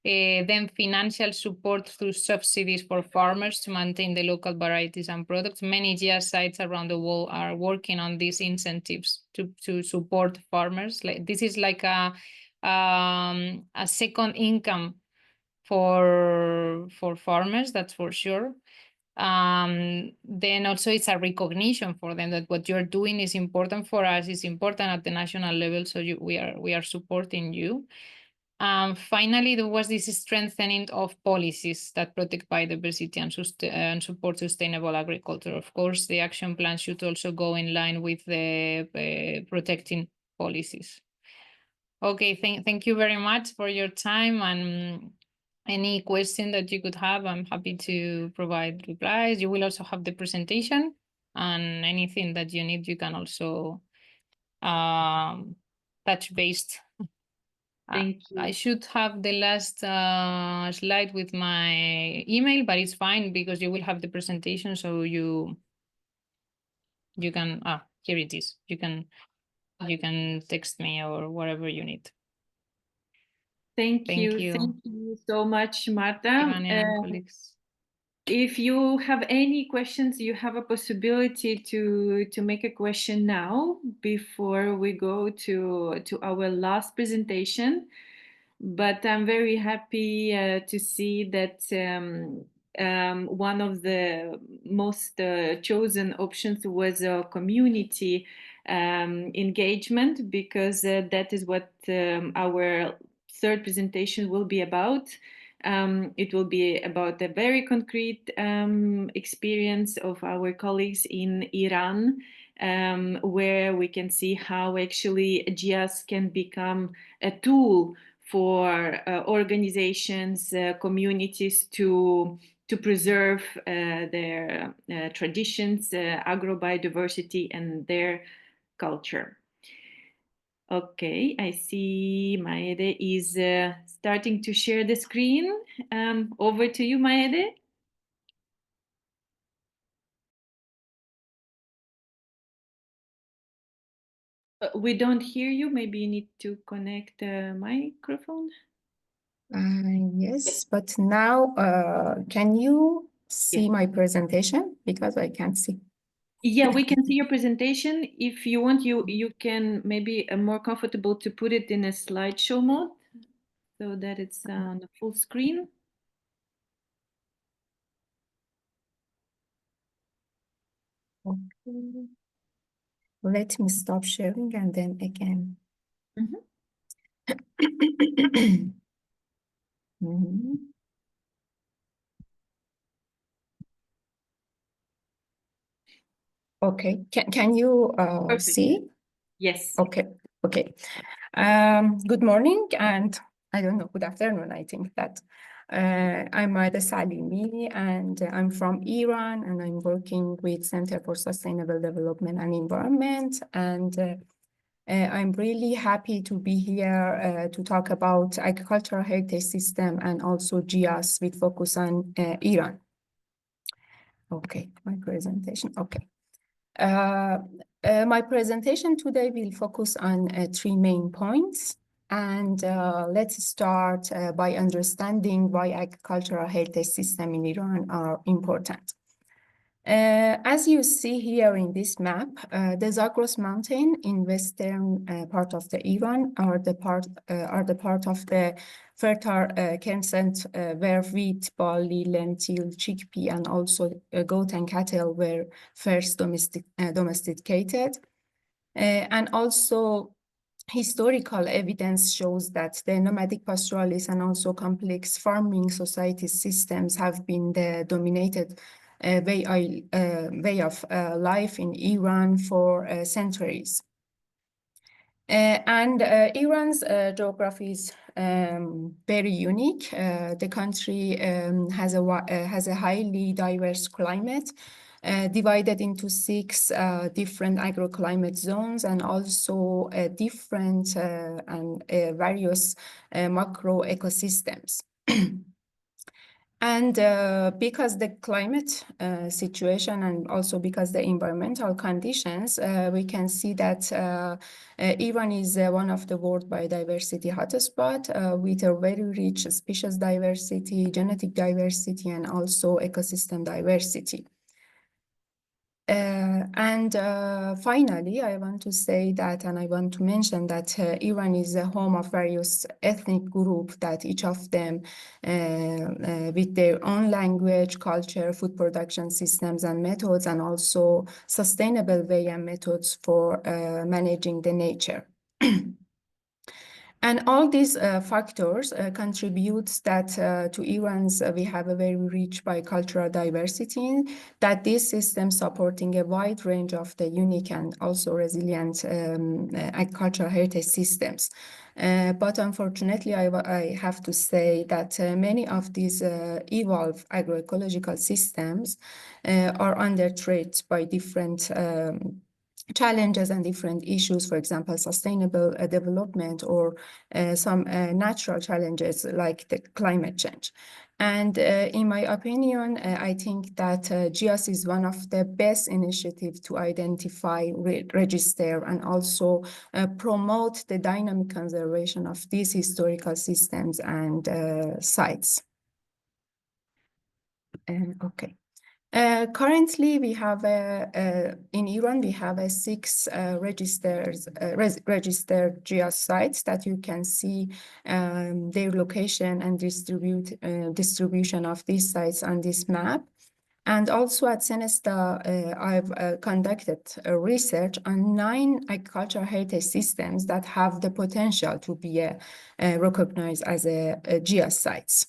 S5: Then financial support through subsidies for farmers to maintain the local varieties and products. Many GIAHS sites around the world are working on these incentives to support farmers. Like this is like a second income for farmers, that's for sure. Then also it's a recognition for them that what you're doing is important for us, is important at the national level, so we are supporting you. Finally, there was this strengthening of policies that protect biodiversity and support sustainable agriculture. Of course, the action plan should also go in line with the protecting policies. Okay, thank you very much for your time, and any question that you could have, I'm happy to provide replies. You will also have the presentation, and anything that you need, you can also touch base.
S1: Thank you.
S5: I should have the last slide with my email, but it's fine because you will have the presentation, so you can here it is. You can text me or whatever you need.
S1: Thank you. Thank you so much, Marta. If you have any questions, you have a possibility to make a question now before we go to our last presentation. But I'm very happy to see that one of the most chosen options was community engagement, because that is what our third presentation will be about. It will be about a very concrete experience of our colleagues in Iran, where we can see how actually GIAHS can become a tool for organizations, communities to preserve their traditions, agrobiodiversity, and their culture. Okay, I see Maedeh is starting to share the screen. Over to you, Maedeh. We don't hear you. Maybe you need to connect the microphone.
S6: Yes, but now can you see
S1: Yes.
S6: my presentation? Because I can't see.
S1: Yeah, we can see your presentation. If you want, you can maybe more comfortable to put it in a slideshow mode so that it's on the full screen.
S6: Okay. Let me stop sharing and then again. Mhm. Okay, can you
S1: Perfect.
S6: see?
S1: Yes.
S6: Okay, okay. Good morning and I don't know, good afternoon, I think that. I'm Maedeh Salimi and I'm from Iran and I'm working with Center for Sustainable Development and Environment, and I'm really happy to be here to talk about agricultural heritage system and also GIAHS with focus on Iran. Okay, my presentation, okay. My presentation today will focus on three main points. And let's start by understanding why agricultural heritage systems in Iran are important. As you see here in this map, the Zagros mountain in western part of the Iran are the part of the fertile crescent where wheat, barley, lentil, chickpea, and also goat and cattle were first domesticated. And also historical evidence shows that the nomadic pastoralists and also complex farming society systems have been the dominated way of life in Iran for centuries. And Iran's geography is very unique. The country has a highly diverse climate, divided into 6 different agroclimate zones and also different and various macro ecosystems. And because the climate situation and also because the environmental conditions, we can see that Iran is one of the world biodiversity hotspot with a very rich species diversity, genetic diversity, and also ecosystem diversity. Finally, I want to say that, and I want to mention that Iran is a home of various ethnic groups that each of them with their own language, culture, food production systems and methods, and also sustainable way and methods for managing the nature. And all these factors contribute that to Iran's, we have a very rich bicultural diversity, that this system supporting a wide range of the unique and also resilient agricultural heritage systems. But unfortunately, I have to say that many of these evolved agroecological systems are under threat by different challenges and different issues, for example, sustainable development or some natural challenges like the climate change. And in my opinion, I think that GIAHS is one of the best initiatives to identify, register, and also promote the dynamic conservation of these historical systems and sites. Okay. Currently, we have in Iran, we have 6 registered GIAHS sites that you can see their location and distribution of these sites on this map. And also at CENESTA, I've conducted a research on 9 agricultural heritage systems that have the potential to be recognized as GIAHS sites.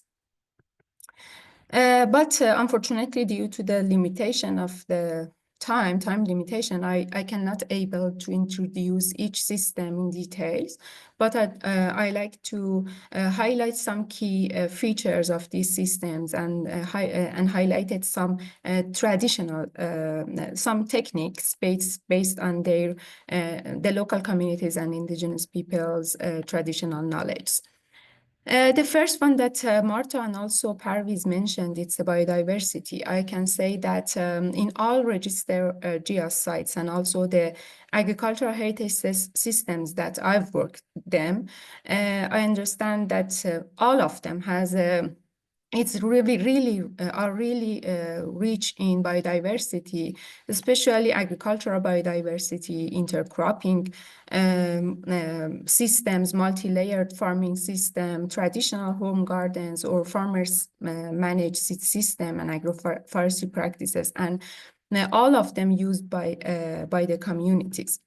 S6: But unfortunately, due to the limitation of the time limitation, I cannot able to introduce each system in details, but I like to highlight some key features of these systems and highlighted some traditional, some techniques based on their the local communities and indigenous people's traditional knowledge. The first one that Marta and also Parviz mentioned, it's the biodiversity. I can say that in all registered GIAHS sites and also the agricultural heritage systems that I've worked them, I understand that all of them has it's really rich in biodiversity, especially agricultural biodiversity, intercropping systems, multi-layered farming system, traditional home gardens or farmers managed seed system and agroforestry practices, and all of them used by the communities.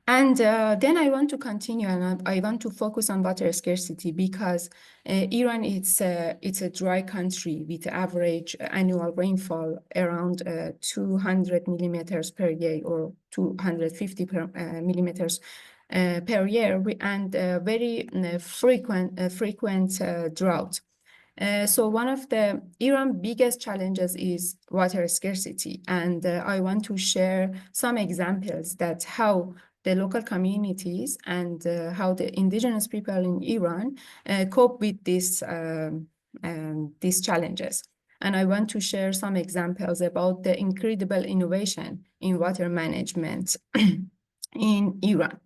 S6: And then I want to continue, and I want to focus on water scarcity because Iran it's a dry country with average annual rainfall around 200 millimeters per year or 250 millimeters per year, and very frequent drought. So one of the Iran's biggest challenges is water scarcity, and I want to share some examples that how the local communities and how the indigenous people in Iran cope with these challenges. And I want to share some examples about the incredible innovation in water management in Iran.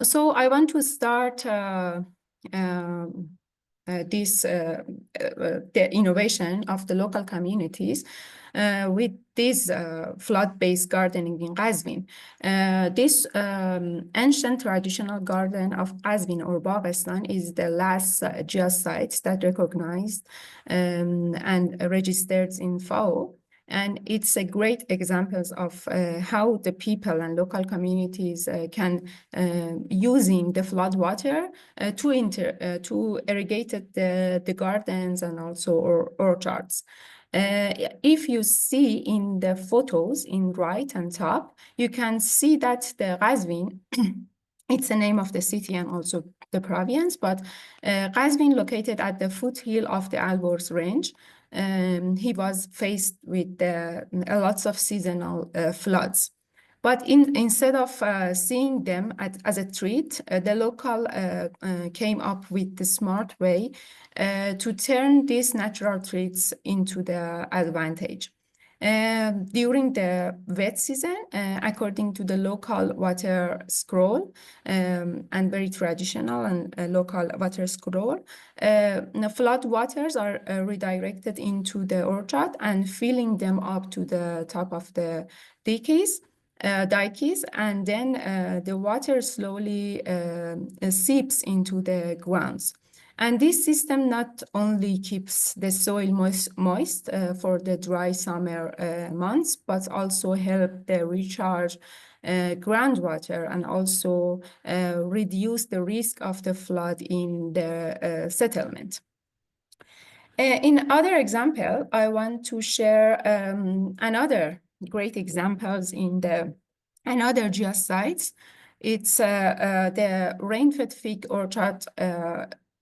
S6: So I want to start the innovation of the local communities with this flood-based gardening in Qazvin. This ancient traditional garden of Qazvin or Baghestan is the last GIAHS site that recognized and registered in FAO. And it's a great example of how the people and local communities can using the flood water to irrigate the gardens and also orchards. If you see in the photos in right and top, you can see that the Qazvin, it's the name of the city and also the province, but Qazvin located at the foothill of the Alborz range. He was faced with lots of seasonal floods. But instead of seeing them as a threat, the local came up with the smart way to turn these natural threats into the advantage. During the wet season, according to the local water scroll and very traditional and local water scroll, the flood waters are redirected into the orchard and filling them up to the top of the dikes, and then the water slowly seeps into the grounds. And this system not only keeps the soil moist for the dry summer months, but also help the recharge groundwater and also reduce the risk of the flood in the settlement. In other example, I want to share another great examples in another GIAHS sites. It's the rain-fed fig orchard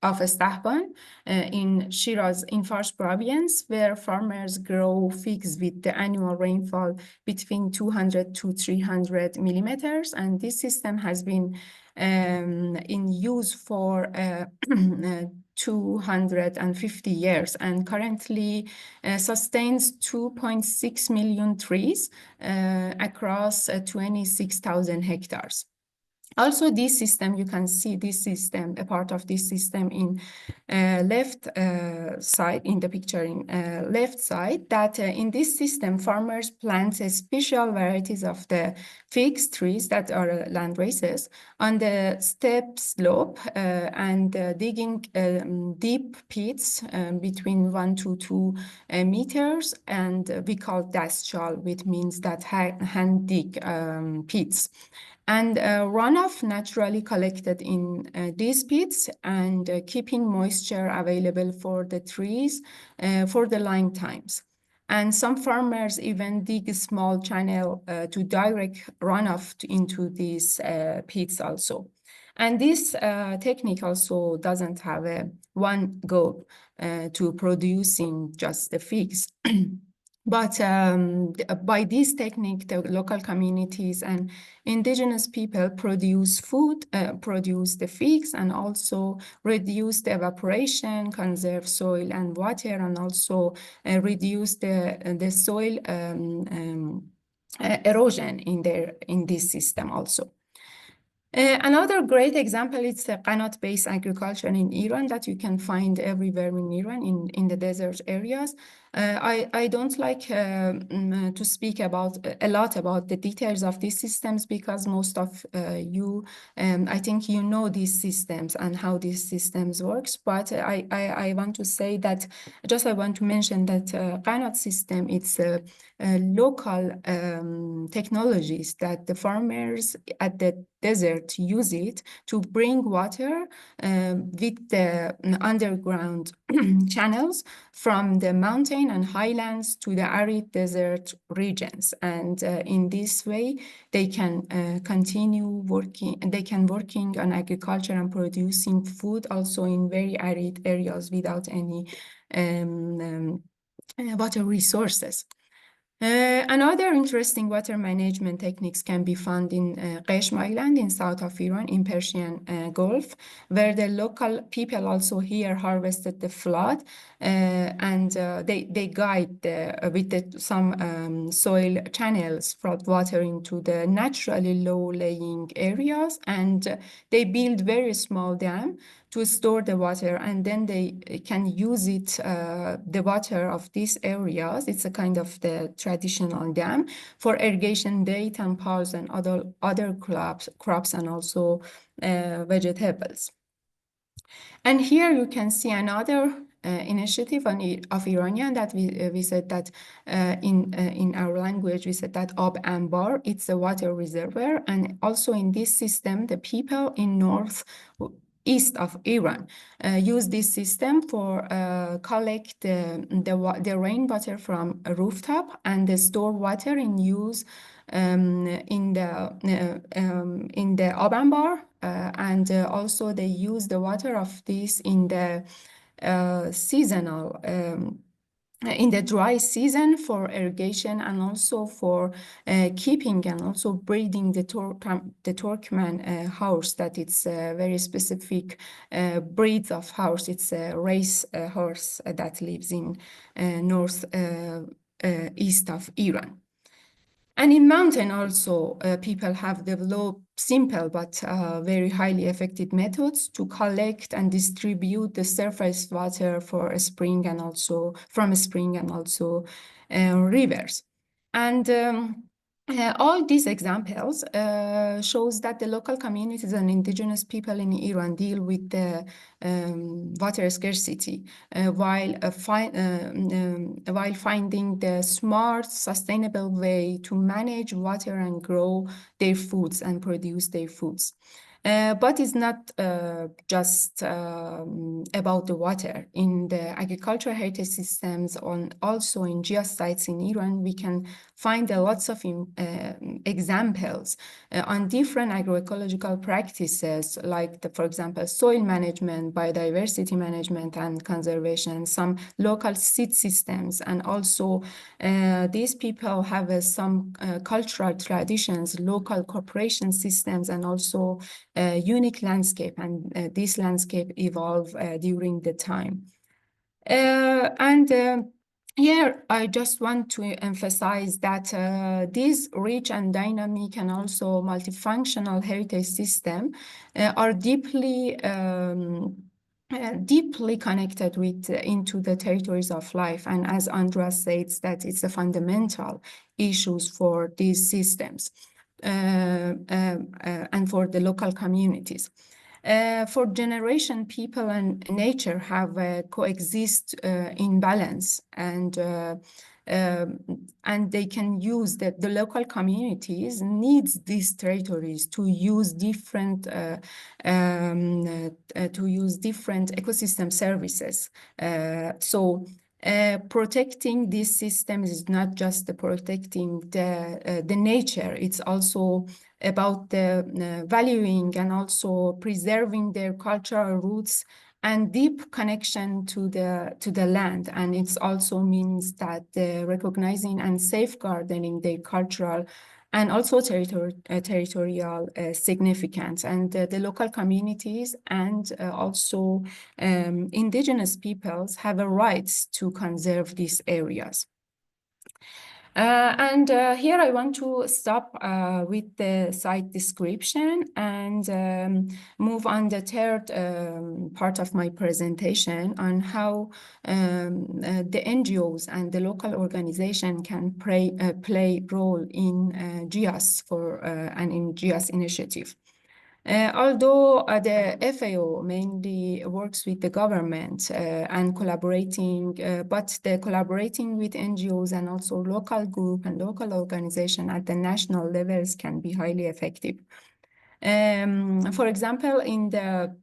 S6: of Stahban in Shiraz, in Fars province, where farmers grow figs with the annual rainfall between 200 to 300 millimeters. And this system has been in use for 250 years and currently sustains 2.6 million trees across 26,000 hectares. Also, this system, you can see this system, a part of this system in left side, in the picture in left side, that in this system, farmers plant special varieties of the fig trees that are land races on the steep slope and digging deep pits between 1 to 2 meters, and we call dastchal, which means that hand dig pits. And runoff naturally collected in these pits and keeping moisture available for the trees for the line times. And some farmers even dig a small channel to direct runoff into these pits also. And this technique also doesn't have one goal to producing just the figs. But by this technique, the local communities and indigenous people produce food, produce the figs, and also reduce the evaporation, conserve soil and water, and also reduce the soil erosion in this system also. Another great example is the qanat-based agriculture in Iran that you can find everywhere in Iran in the desert areas. I don't like to speak a lot about the details of these systems because most of you, I think you know these systems and how these systems works. But I want to say that I want to mention that qanat system, it's local technologies that the farmers at the desert use it to bring water with the underground channels from the mountain and highlands to the arid desert regions. And in this way, they can continue working, working on agriculture and producing food also in very arid areas without any water resources. Another interesting water management techniques can be found in Qeshm Island in south of Iran in Persian Gulf, where the local people also here harvested the flood and they guide with some soil channels flood water into the naturally low-lying areas, and they build very small dam to store the water, and then they can use it, the water of these areas. It's a kind of the traditional dam for irrigation, date and pulse and other crops and also vegetables. And here you can see another initiative of Iranian that we said that in our language we said that Ab Ambar, it's a water reservoir, and also in this system the people in east of Iran use this system for collect the rainwater from a rooftop and the store water in use in the Ab Ambar, and also they use the water of this in the seasonal in the dry season for irrigation and also for keeping and also breeding the Turkmen horse, that it's a very specific breed of horse. It's a race horse that lives in north east of Iran. And in mountain also, people have developed simple but very highly effective methods to collect and distribute the surface water for a spring and also from a spring and also rivers. And all these examples shows that the local communities and indigenous people in Iran deal with the water scarcity while finding the smart, sustainable way to manage water and grow their foods and produce their foods. But it's not just about the water. In the agricultural heritage systems, also in GIAHS sites in Iran, we can find lots of examples on different agroecological practices, like, for example, soil management, biodiversity management and conservation, some local seed systems, and also these people have some cultural traditions, local cooperation systems, and also unique landscape, and this landscape evolved during the time. Here, I just want to emphasize that these rich and dynamic and also multifunctional heritage systems are deeply connected into the territories of life. And as Andrea says, that it's a fundamental issues for these systems and for the local communities. For generation, people and nature have coexist in balance, and they can use the local communities needs these territories to use different ecosystem services. Protecting these systems is not just protecting the nature, it's also about the valuing and also preserving their cultural roots and deep connection to the land. And it also means that recognizing and safeguarding their cultural and also territorial significance. And the local communities and also indigenous peoples have a right to conserve these areas. Here I want to stop with the site description and move on the third part of my presentation on how the NGOs and the local organization can play role in GIAHS and in GIAHS initiative. Although the FAO mainly works with the government and collaborating, but the collaborating with NGOs and also local group and local organization at the national levels can be highly effective. For example, in the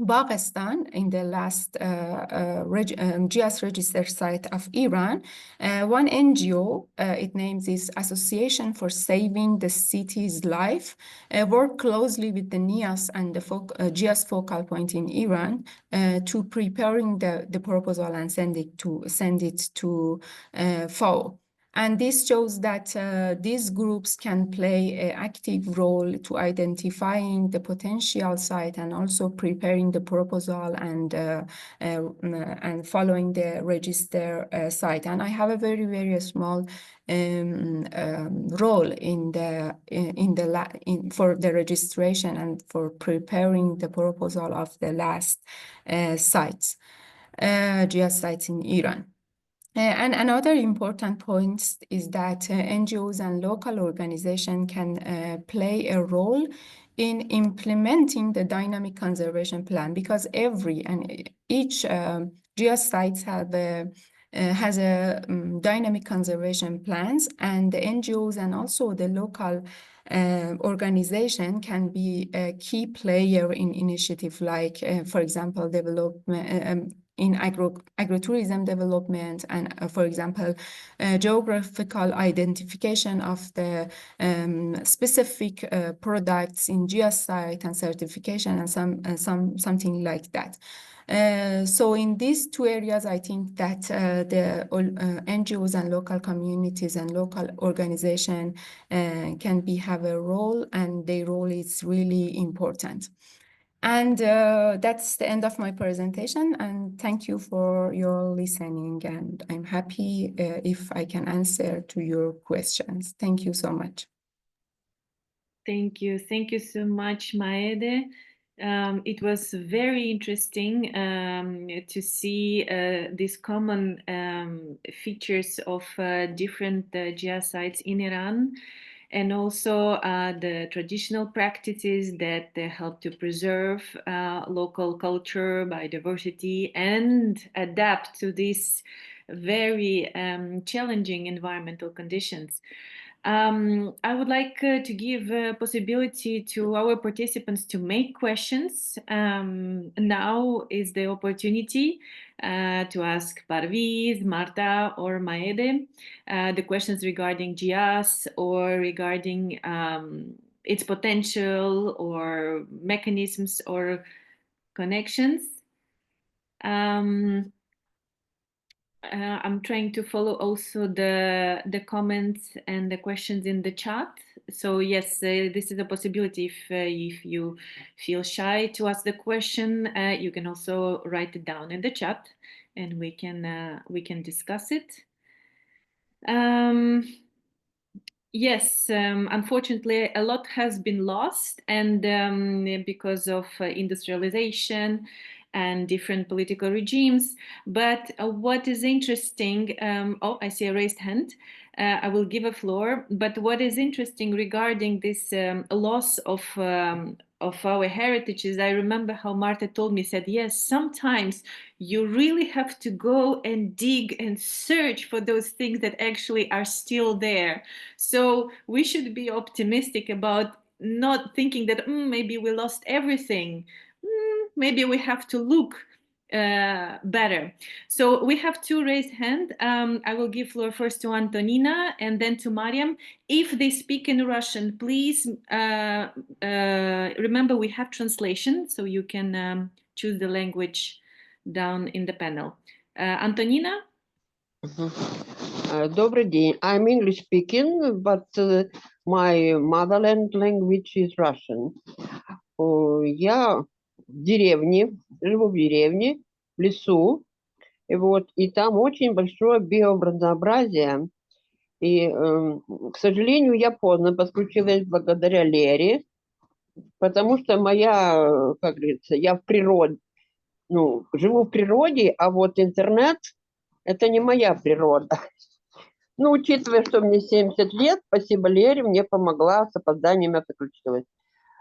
S6: Pakistan, in the last GIAHS register site of Iran, one NGO, it names is Association for Saving the City's Life, work closely with the NIAS and the GIAHS focal point in Iran to preparing the proposal and send it to FAO. And this shows that these groups can play an active role to identifying the potential site and also preparing the proposal and following the register site. And I have a very, very small role for the registration and for preparing the proposal of the last sites, GIAHS sites in Iran. And another important point is that NGOs and local organizations can play a role in implementing the dynamic conservation plan, because each GIAHS sites has a dynamic conservation plans, and the NGOs and also the local organization can be a key player in initiative like, for example, development in agrotourism development and, for example, geographical identification of the specific products in GIAHS site and certification and something like that. So in these two areas, I think that the NGOs and local communities and local organizations can have a role, and their role is really important. And that's the end of my presentation, and thank you for your listening, and I'm happy if I can answer to your questions. Thank you so much.
S1: Thank you. Thank you so much, Maedeh. It was very interesting to see these common features of different GIAHS sites in Iran, and also the traditional practices that help to preserve local culture, biodiversity, and adapt to these very challenging environmental conditions. I would like to give a possibility to our participants to make questions. Now is the opportunity to ask Parviz, Marta, or Maedeh the questions regarding GIAHS or regarding its potential or mechanisms or connections. I'm trying to follow also the comments and the questions in the chat. So yes, this is a possibility. If you feel shy to ask the question, you can also write it down in the chat, and we can discuss it. Yes, unfortunately, a lot has been lost, and because of industrialization and different political regimes. But what is interesting, oh, I see a raised hand. I will give a floor. But what is interesting regarding this loss of our heritages, I remember how Marta told me, said, yes, sometimes you really have to go and dig and search for those things that actually are still there. So we should be optimistic about not thinking that maybe we lost everything. Maybe we have to look better. So we have two raised hands. I will give floor first to Antonina and then to Mariam. If they speak in Russian, please remember we have translation, so you can choose the language down in the panel. Antonina?
S7: Добрый день. I'm English speaking, but my motherland language is Russian. Я в деревне, живу в деревне, в лесу, и там очень большое биоразнообразие. И, к сожалению, я поздно подключилась благодаря Лере, потому что моя, как говорится, я в природе, живу в природе, а вот интернет – это не моя природа. Учитывая, что мне 70 лет, спасибо Лере, мне помогла, с опозданием я подключилась.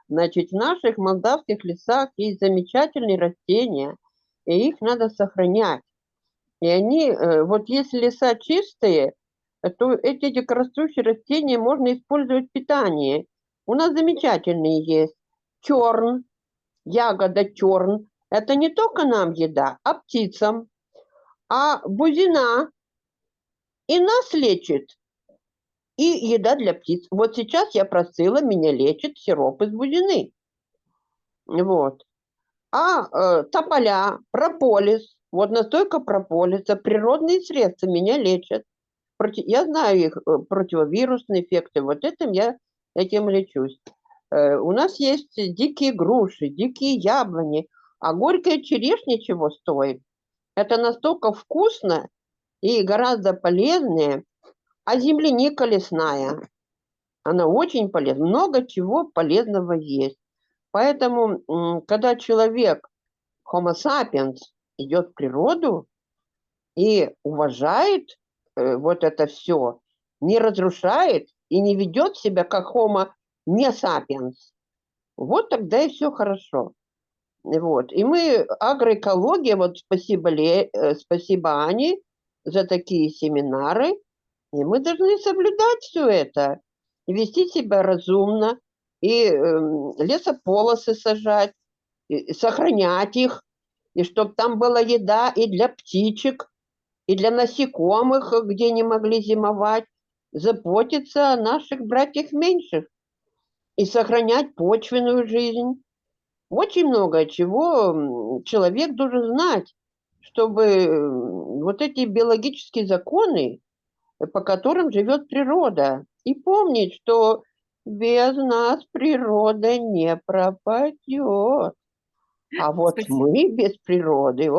S7: Значит, в наших молдавских лесах есть замечательные растения, и их надо сохранять. И они, вот если леса чистые, то эти дикорастущие растения можно использовать в питании. У нас замечательные есть. Терн, ягода терн. Это не только нам еда, а птицам. А бузина и нас лечит, и еда для птиц. Вот сейчас я просила, меня лечит сироп из бузины. Вот. А тополя, прополис, вот настойка прополиса, природные средства меня лечат. Я знаю их противовирусные эффекты, вот этим лечусь. У нас есть дикие груши, дикие яблони, а горькая черешня чего стоит? Это настолько вкусно и гораздо полезнее. А земляника лесная, она очень полезна. Много чего полезного есть. Поэтому, когда человек, Homo sapiens, идет в природу и уважает вот это все, не разрушает и не ведет себя как Homo не sapiens, вот тогда и все хорошо. Вот. И мы, агроэкология, вот спасибо Ане за такие семинары, и мы должны соблюдать все это, вести себя разумно, и лесополосы сажать, и сохранять их, и чтобы там была еда и для птичек, и для насекомых, где не могли зимовать, заботиться о наших братьях меньших и сохранять почвенную жизнь. Очень много чего человек должен знать, чтобы вот эти биологические законы, по которым живет природа, и помнить, что без нас природа не пропадет. А вот
S1: Спасибо.
S7: мы без природы,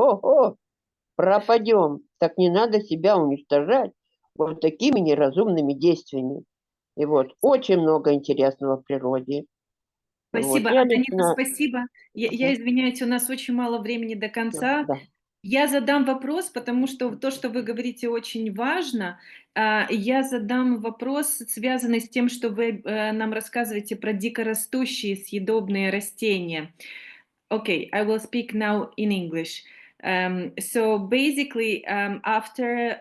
S7: пропадем. Так не надо себя уничтожать вот такими неразумными действиями. И вот очень много интересного в природе.
S1: Спасибо,
S7: Вот, я
S1: Антонина,
S7: лично...
S1: спасибо. Я извиняюсь, у нас очень мало времени до конца.
S7: Да.
S1: Я задам вопрос, потому что то, что вы говорите, очень важно. Я задам вопрос, связанный с тем, что вы нам рассказываете про дикорастущие съедобные растения. Okay, I will speak now in English. So basically, after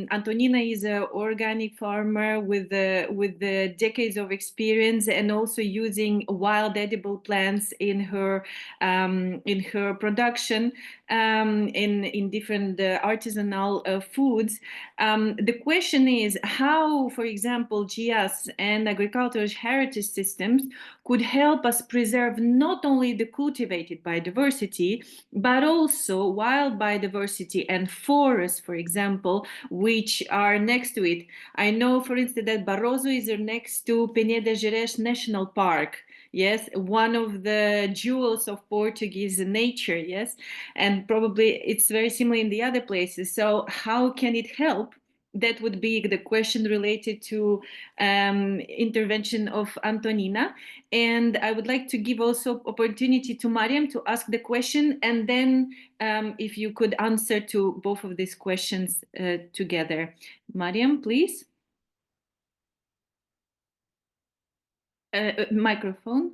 S1: Antonina is an organic farmer with the decades of experience and also using wild edible plants in her production in different artisanal foods. The question is how, for example, GIAHS and agricultural heritage systems could help us preserve not only the cultivated biodiversity, but also wild biodiversity and forests, for example, which are next to it. I know, for instance, that Barroso is next to Peneda National Park. Yes, one of the jewels of Portuguese nature, yes, and probably it's very similar in the other places. So how can it help? That would be the question related to intervention of Antonina. And I would like to give also opportunity to Mariam to ask the question, and then if you could answer to both of these questions together. Mariam, please. Microphone.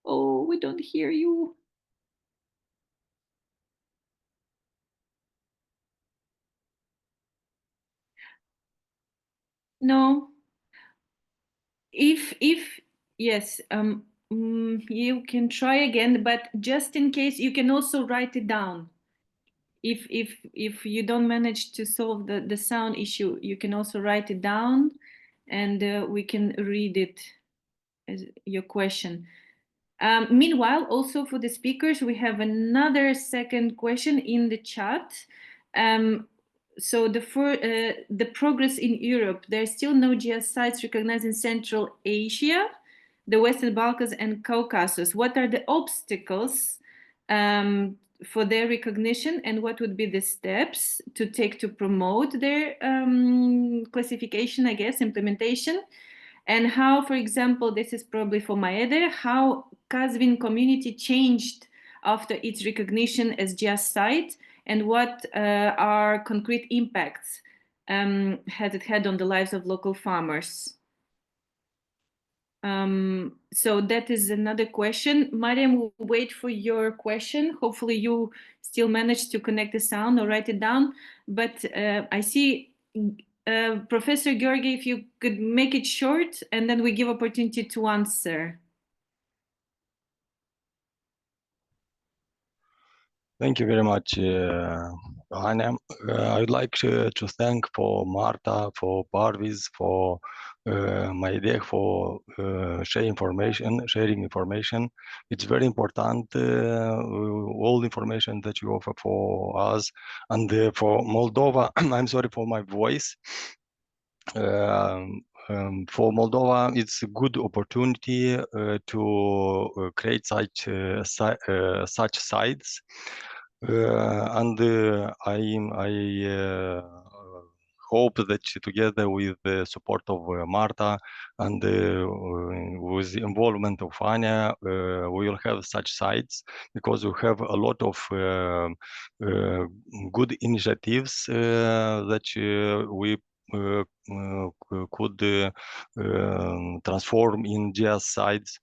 S1: Oh, we don't hear you. No. If yes, you can try again, but just in case, you can also write it down. If you don't manage to solve the sound issue, you can also write it down, and we can read it. your question. Meanwhile, also for the speakers, we have another second question in the chat. So the progress in Europe, there are still no GIAHS sites recognized in Central Asia, the Western Balkans and Caucasus. What are the obstacles for their recognition, and what would be the steps to take to promote their classification, I guess, implementation? And how, for example, this is probably for Maedeh, how Kazvin community changed after its recognition as GIAHS site, and what are concrete impacts has it had on the lives of local farmers? So that is another question. Mariam, we'll wait for your question. Hopefully you still managed to connect the sound or write it down. But I see Professor Georgi, if you could make it short, and then we give opportunity to answer.
S8: Thank you very much, Anya. I would like to thank for Marta, for Parviz, for Maedeh, for sharing information. It's very important, all the information that you offer for us. And for Moldova, I'm sorry for my voice. For Moldova, it's a good opportunity to create such sites. And I hope that together with the support of Marta and with the involvement of Anya, we will have such sites, because we have a lot of good initiatives that we could transform in GIAHS sites.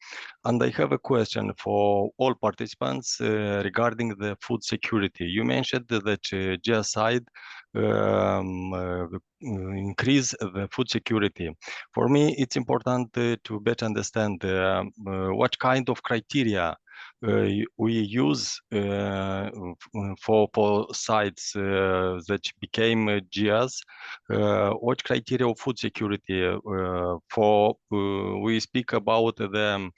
S8: And I have a question for all participants regarding the food security. You mentioned that GIAHS site increase the food security. For me, it's important to better understand what kind of criteria we use for sites that became GIAHS. What criteria of food security for we speak about the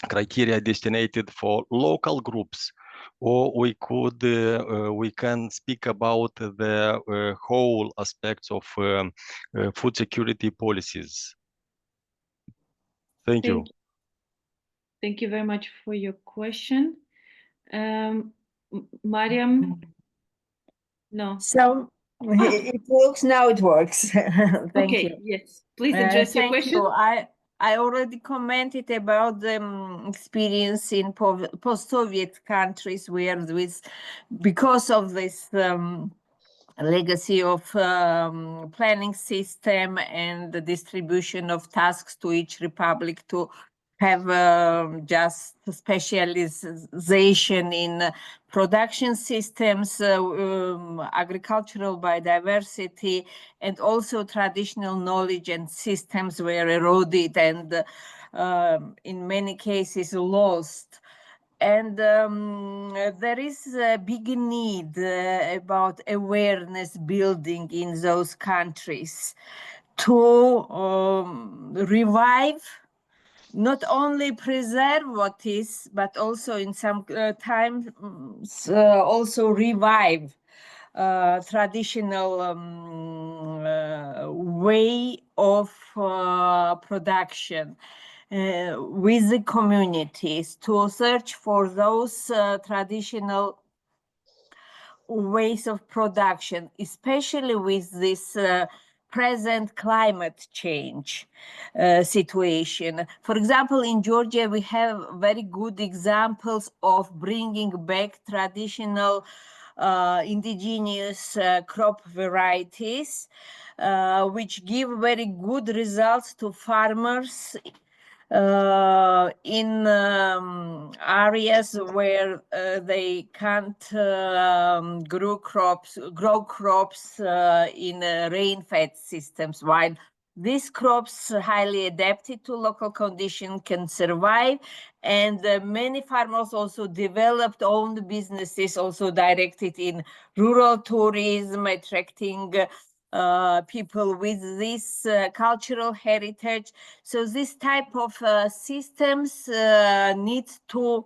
S8: criteria destinated for local groups, or we can speak about the whole aspects of food security policies. Thank you.
S1: Thank you very much for your question. Mariam? No.
S9: So it works now. It works. Thank you.
S1: Yes. Please address your question.
S9: You. I already commented about the experience in post-Soviet countries where because of this legacy of planning system and the distribution of tasks to each republic to have just specialization in production systems, agricultural biodiversity, and also traditional knowledge and systems were eroded and in many cases lost. And there is a big need about awareness building in those countries to revive, not only preserve what is, but also in some times also revive traditional way of production with the communities, to search for those traditional ways of production, especially with this present climate change situation. For example, in Georgia, we have very good examples of bringing back traditional indigenous crop varieties, which give very good results to farmers in areas where they can't grow crops in rain-fed systems, while these crops, highly adapted to local conditions, can survive. And many farmers also developed own businesses, also directed in rural tourism, attracting people with this cultural heritage. So this type of systems need to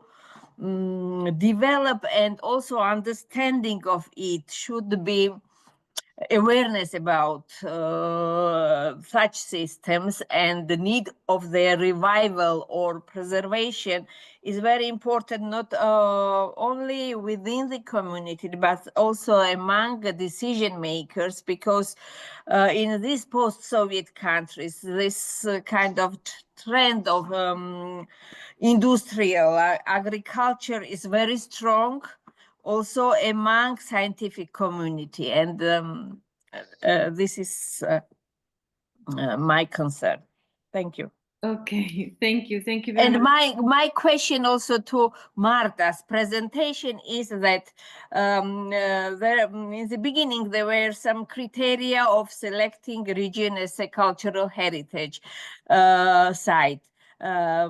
S9: develop, and also understanding of it should be awareness about such systems, and the need of their revival or preservation is very important, not only within the community, but also among the decision makers, because in these post-Soviet countries, this kind of trend of industrial agriculture is very strong, also among scientific community, and this is my concern. Thank you.
S1: Okay, thank you very
S9: And
S1: much.
S9: my question also to Marta's presentation is that there, in the beginning, there were some criteria of selecting region as a cultural heritage site. There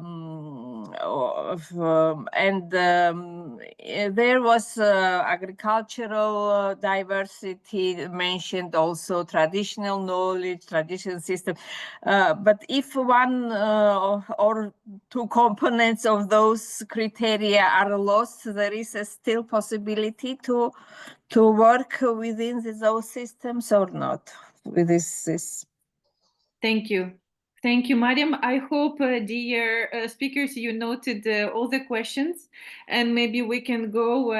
S9: was agricultural diversity mentioned, also traditional knowledge, traditional system. But if one or two components of those criteria are lost, there is a still possibility to work within those systems or not with this.
S1: Thank you. Thank you, Mariam. I hope, dear speakers, you noted all the questions, and maybe we can go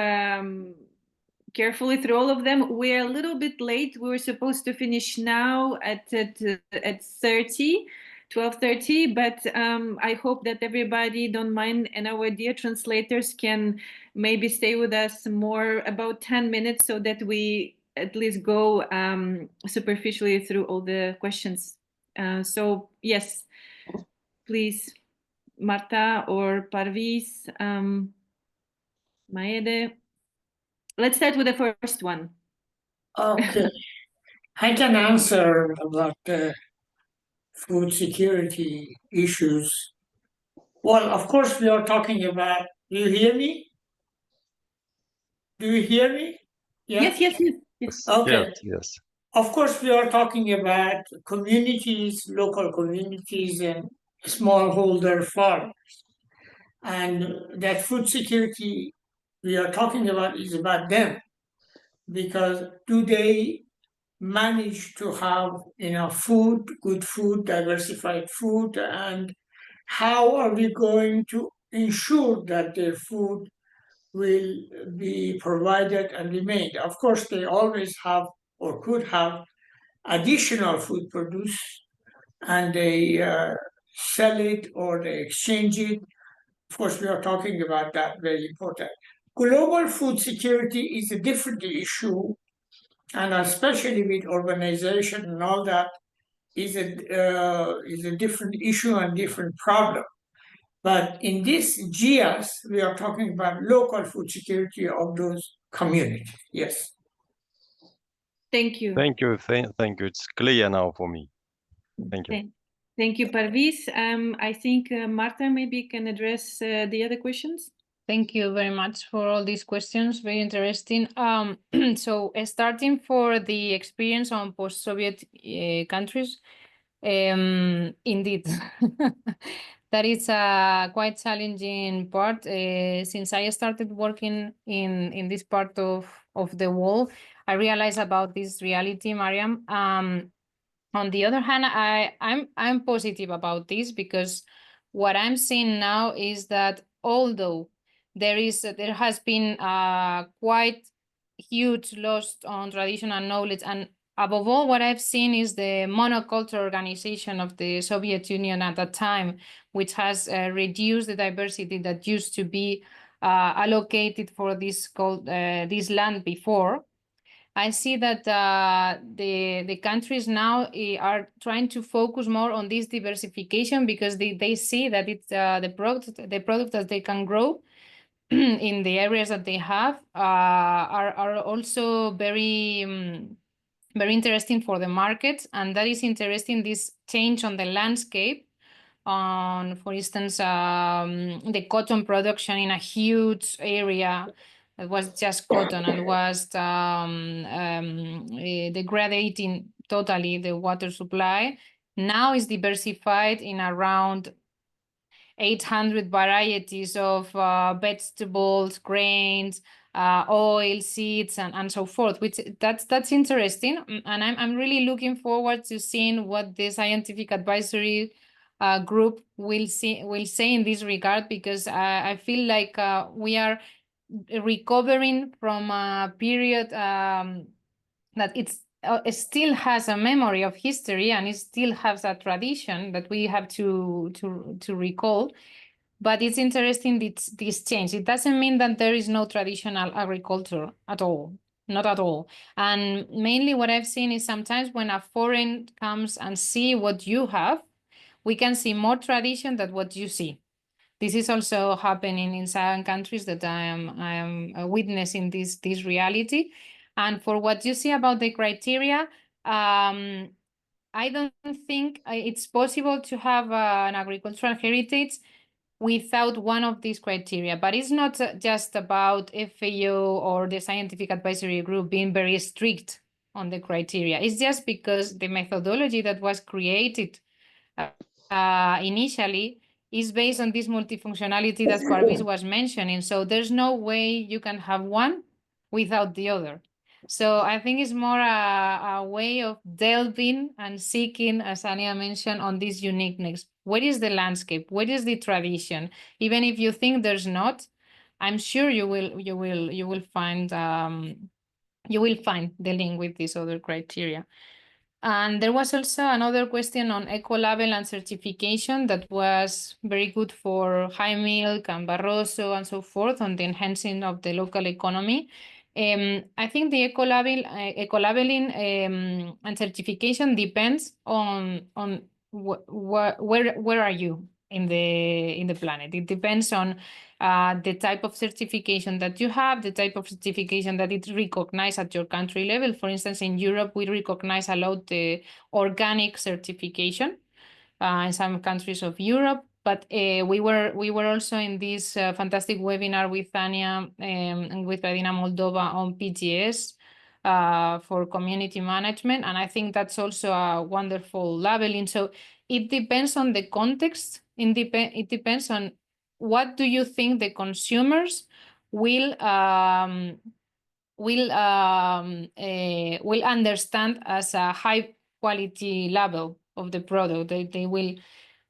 S1: carefully through all of them. We're a little bit late. We were supposed to finish now at 12:30, but I hope that everybody don't mind, and our dear translators can maybe stay with us more, about 10 minutes, so that we at least go superficially through all the questions. So yes, please, Marta or Parviz, Maedeh. Let's start with the first one.
S3: Okay, I can answer about the food security issues. Well, of course, we are talking about. Do you hear me? Do you hear me?
S1: Yes.
S3: Okay.
S8: Yes.
S3: Of course, we are talking about communities, local communities, and smallholder farmers. And that food security we are talking about is about them, because do they manage to have enough food, good food, diversified food, and how are we going to ensure that their food will be provided and remained? Of course, they always have or could have additional food produced, and they sell it or they exchange it. Of course, we are talking about that, very important. Global food security is a different issue, and especially with urbanization and all that, is a different issue and different problem. But in this GIAHS, we are talking about local food security of those communities. Yes.
S1: Thank you.
S8: Thank you. Thank you. It's clear now for me. Thank you.
S1: Thank you, Parviz. I think Marta maybe can address the other questions.
S5: Thank you very much for all these questions. Very interesting. So starting for the experience on post-Soviet countries, indeed, that is a quite challenging part. Since I started working in this part of the world, I realized about this reality, Mariam. On the other hand, I'm positive about this, because what I'm seeing now is that although there has been quite huge loss on traditional knowledge, and above all, what I've seen is the monoculture organization of the Soviet Union at that time, which has reduced the diversity that used to be allocated for this land before. I see that the countries now are trying to focus more on this diversification, because they see that it's the product that they can grow in the areas that they have are also very very interesting for the market, and that is interesting, this change on the landscape on, for instance, the cotton production in a huge area It was just cotton and was degrading totally the water supply. Now is diversified in around 800 varieties of vegetables, grains, oil, seeds, and so forth. Which that's interesting, and I'm really looking forward to seeing what the scientific advisory group will say in this regard, because I feel like we are recovering from a period that it still has a memory of history, and it still has a tradition that we have to recall. But it's interesting this change. It doesn't mean that there is no traditional agriculture at all, not at all. And mainly what I've seen is sometimes when a foreign comes and see what you have, we can see more tradition than what you see. This is also happening in some countries that I am witnessing this reality. And for what you see about the criteria, I don't think it's possible to have an agricultural heritage without one of these criteria. But it's not just about FAO or the scientific advisory group being very strict on the criteria. It's just because the methodology that was created initially is based on this multifunctionality that Parviz was mentioning. So there's no way you can have one without the other. So I think it's more a way of delving and seeking, as Ania mentioned, on this uniqueness. What is the landscape? What is the tradition? Even if you think there's not, I'm sure you will find the link with these other criteria. And there was also another question on eco-label and certification that was very good for High Milk and Barroso and so forth on the enhancing of the local economy. I think the eco-labeling and certification depends on where are you in the planet. It depends on the type of certification that you have, the type of certification that is recognized at your country level. For instance, in Europe, we recognize a lot the organic certification in some countries of Europe. But we were also in this fantastic webinar with Ania and with Adina Moldova on PGS for community management. And I think that's also a wonderful labeling. So it depends on the context. It depends on what do you think the consumers will understand as a high quality label of the product.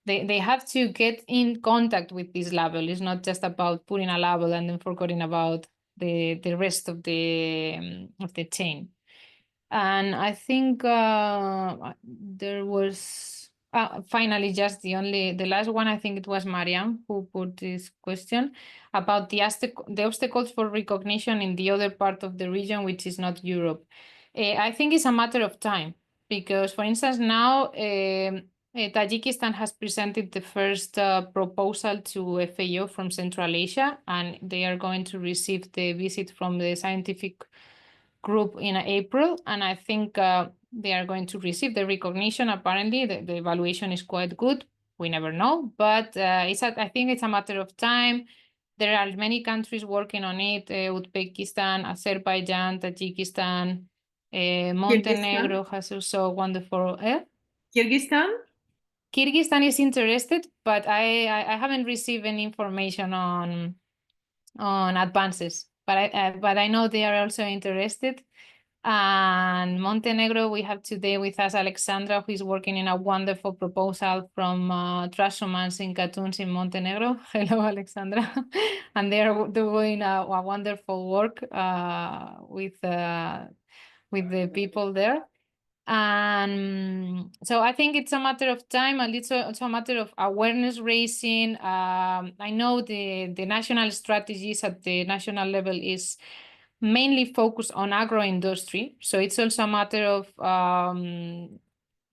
S5: They have to get in contact with this label. It's not just about putting a label and then forgetting about the rest of the chain. And I think there was finally just the last one. I think it was Mariam who put this question about the obstacles for recognition in the other part of the region, which is not Europe. I think it's a matter of time, because, for instance, now Tajikistan has presented the first proposal to FAO from Central Asia, and they are going to receive the visit from the scientific group in April, and I think they are going to receive the recognition. Apparently, the evaluation is quite good. We never know, but I think it's a matter of time. There are many countries working on it: Uzbekistan, Azerbaijan, Tajikistan, Montenegro has also wonderful. Kyrgyzstan is interested, but I haven't received any information on advances. But I know they are also interested. And Montenegro, we have today with us Alexandra, who is working in a wonderful proposal from Trashomans in Cartoons in Montenegro. Hello, Alexandra. And they are doing a wonderful work with the people there. And so I think it's a matter of time, and it's also a matter of awareness raising. I know the national strategies at the national level is mainly focused on agro-industry. So it's also a matter of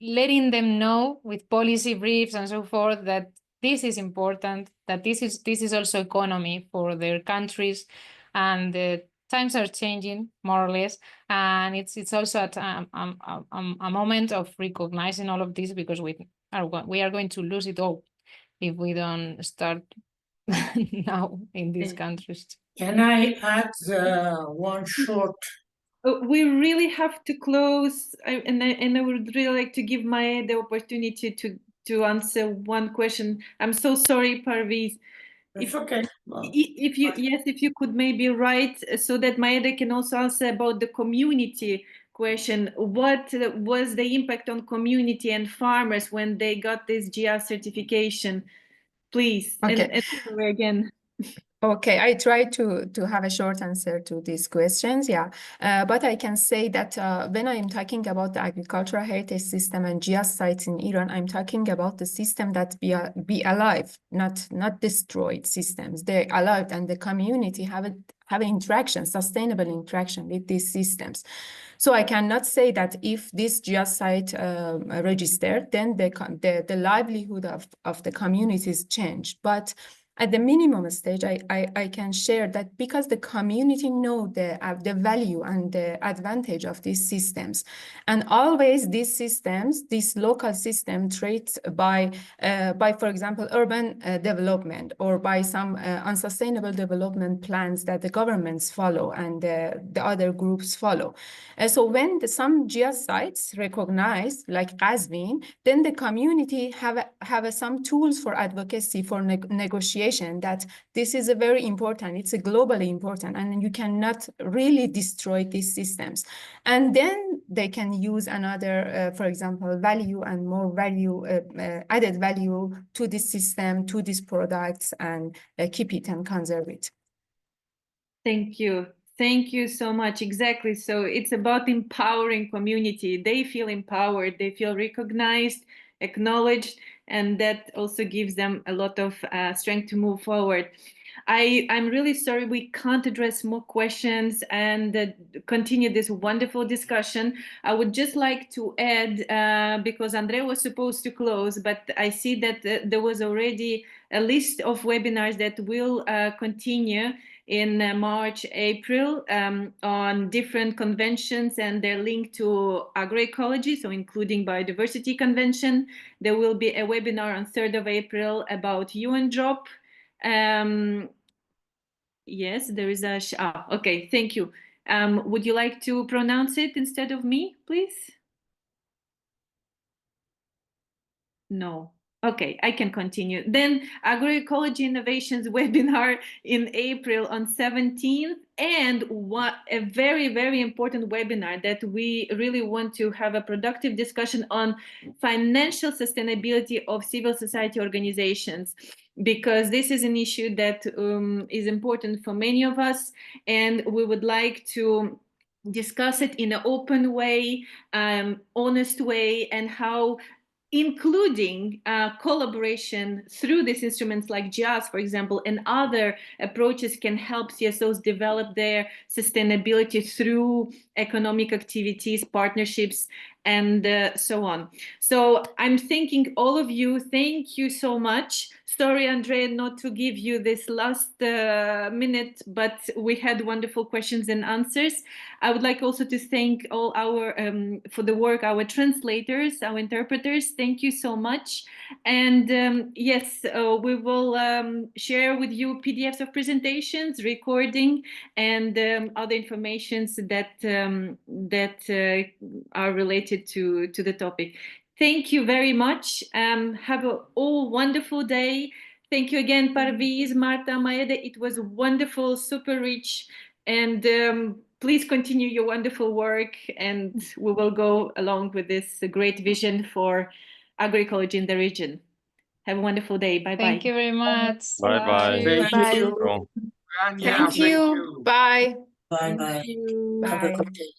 S5: letting them know with policy briefs and so forth that this is important, that this is also economy for their countries, and the times are changing more or less, and it's also a moment of recognizing all of this, because we are going to lose it all if we don't start now in these countries.
S3: Can I add one short?
S1: We really have to close, and I would really like to give Maedeh the opportunity to answer one question. I'm so sorry, Parviz.
S3: It's okay.
S1: If you could maybe write so that Maedeh can also answer about the community question. What was the impact on community and farmers when they got this GIAHS certification? Please,
S6: Okay.
S1: and sorry again.
S6: Okay, I try to have a short answer to these questions, yeah. But I can say that when I'm talking about the agricultural heritage system and GIAHS sites in Iran, I'm talking about the system that be alive, not destroyed systems. They're alive, and the community have interaction, sustainable interaction with these systems. So I cannot say that if this GIAHS site registered, then the livelihood of the communities changed. But at the minimum stage, I can share that because the community know the value and the advantage of these systems, and always these systems, this local system traits by for example, urban development or by some unsustainable development plans that the governments follow and the other groups follow. So when some GIAHS sites recognize, like Qazvin, then the community have some tools for advocacy, for negotiation, that this is a very important, it's a globally important, and you cannot really destroy these systems. And then they can use another, for example, value and more value, added value to this system, to these products, and keep it and conserve it.
S1: Thank you. Thank you so much. Exactly. So it's about empowering community. They feel empowered, they feel recognized, acknowledged, and that also gives them a lot of strength to move forward. I'm really sorry we can't address more questions and continue this wonderful discussion. I would just like to add, because Andrea was supposed to close, but I see that there was already a list of webinars that will continue in March, April on different conventions, and they're linked to agroecology, so including biodiversity convention. There will be a webinar on 3rd of April about UN drop. Yes, there is a, okay, thank you. Would you like to pronounce it instead of me, please? No. Okay, I can continue. Then Agroecology Innovations webinar in April on 17th, and a very, very important webinar that we really want to have a productive discussion on financial sustainability of civil society organizations, because this is an issue that is important for many of us, and we would like to discuss it in an open way, honest way, and how including collaboration through these instruments like GIAHS, for example, and other approaches can help CSOs develop their sustainability through economic activities, partnerships, and so on. So I'm thanking all of you. Thank you so much. Sorry, Andrea, not to give you this last minute, but we had wonderful questions and answers. I would like also to thank all our, for the work, our translators, our interpreters. Thank you so much. And yes, we will share with you PDFs of presentations, recording, and other informations that are related to the topic. Thank you very much. Have a wonderful day. Thank you again, Parviz, Marta, Maedeh. It was wonderful, super rich. And please continue your wonderful work, and we will go along with this great vision for agroecology in the region. Have a wonderful day. Bye-bye.
S5: Thank you very much.
S8: Bye-bye.
S2: Thank
S6: Bye.
S2: you.
S8: Cool.
S2: Anya,
S6: Thank you. Bye.
S3: Bye-bye.
S6: Bye.
S3: Have a good day.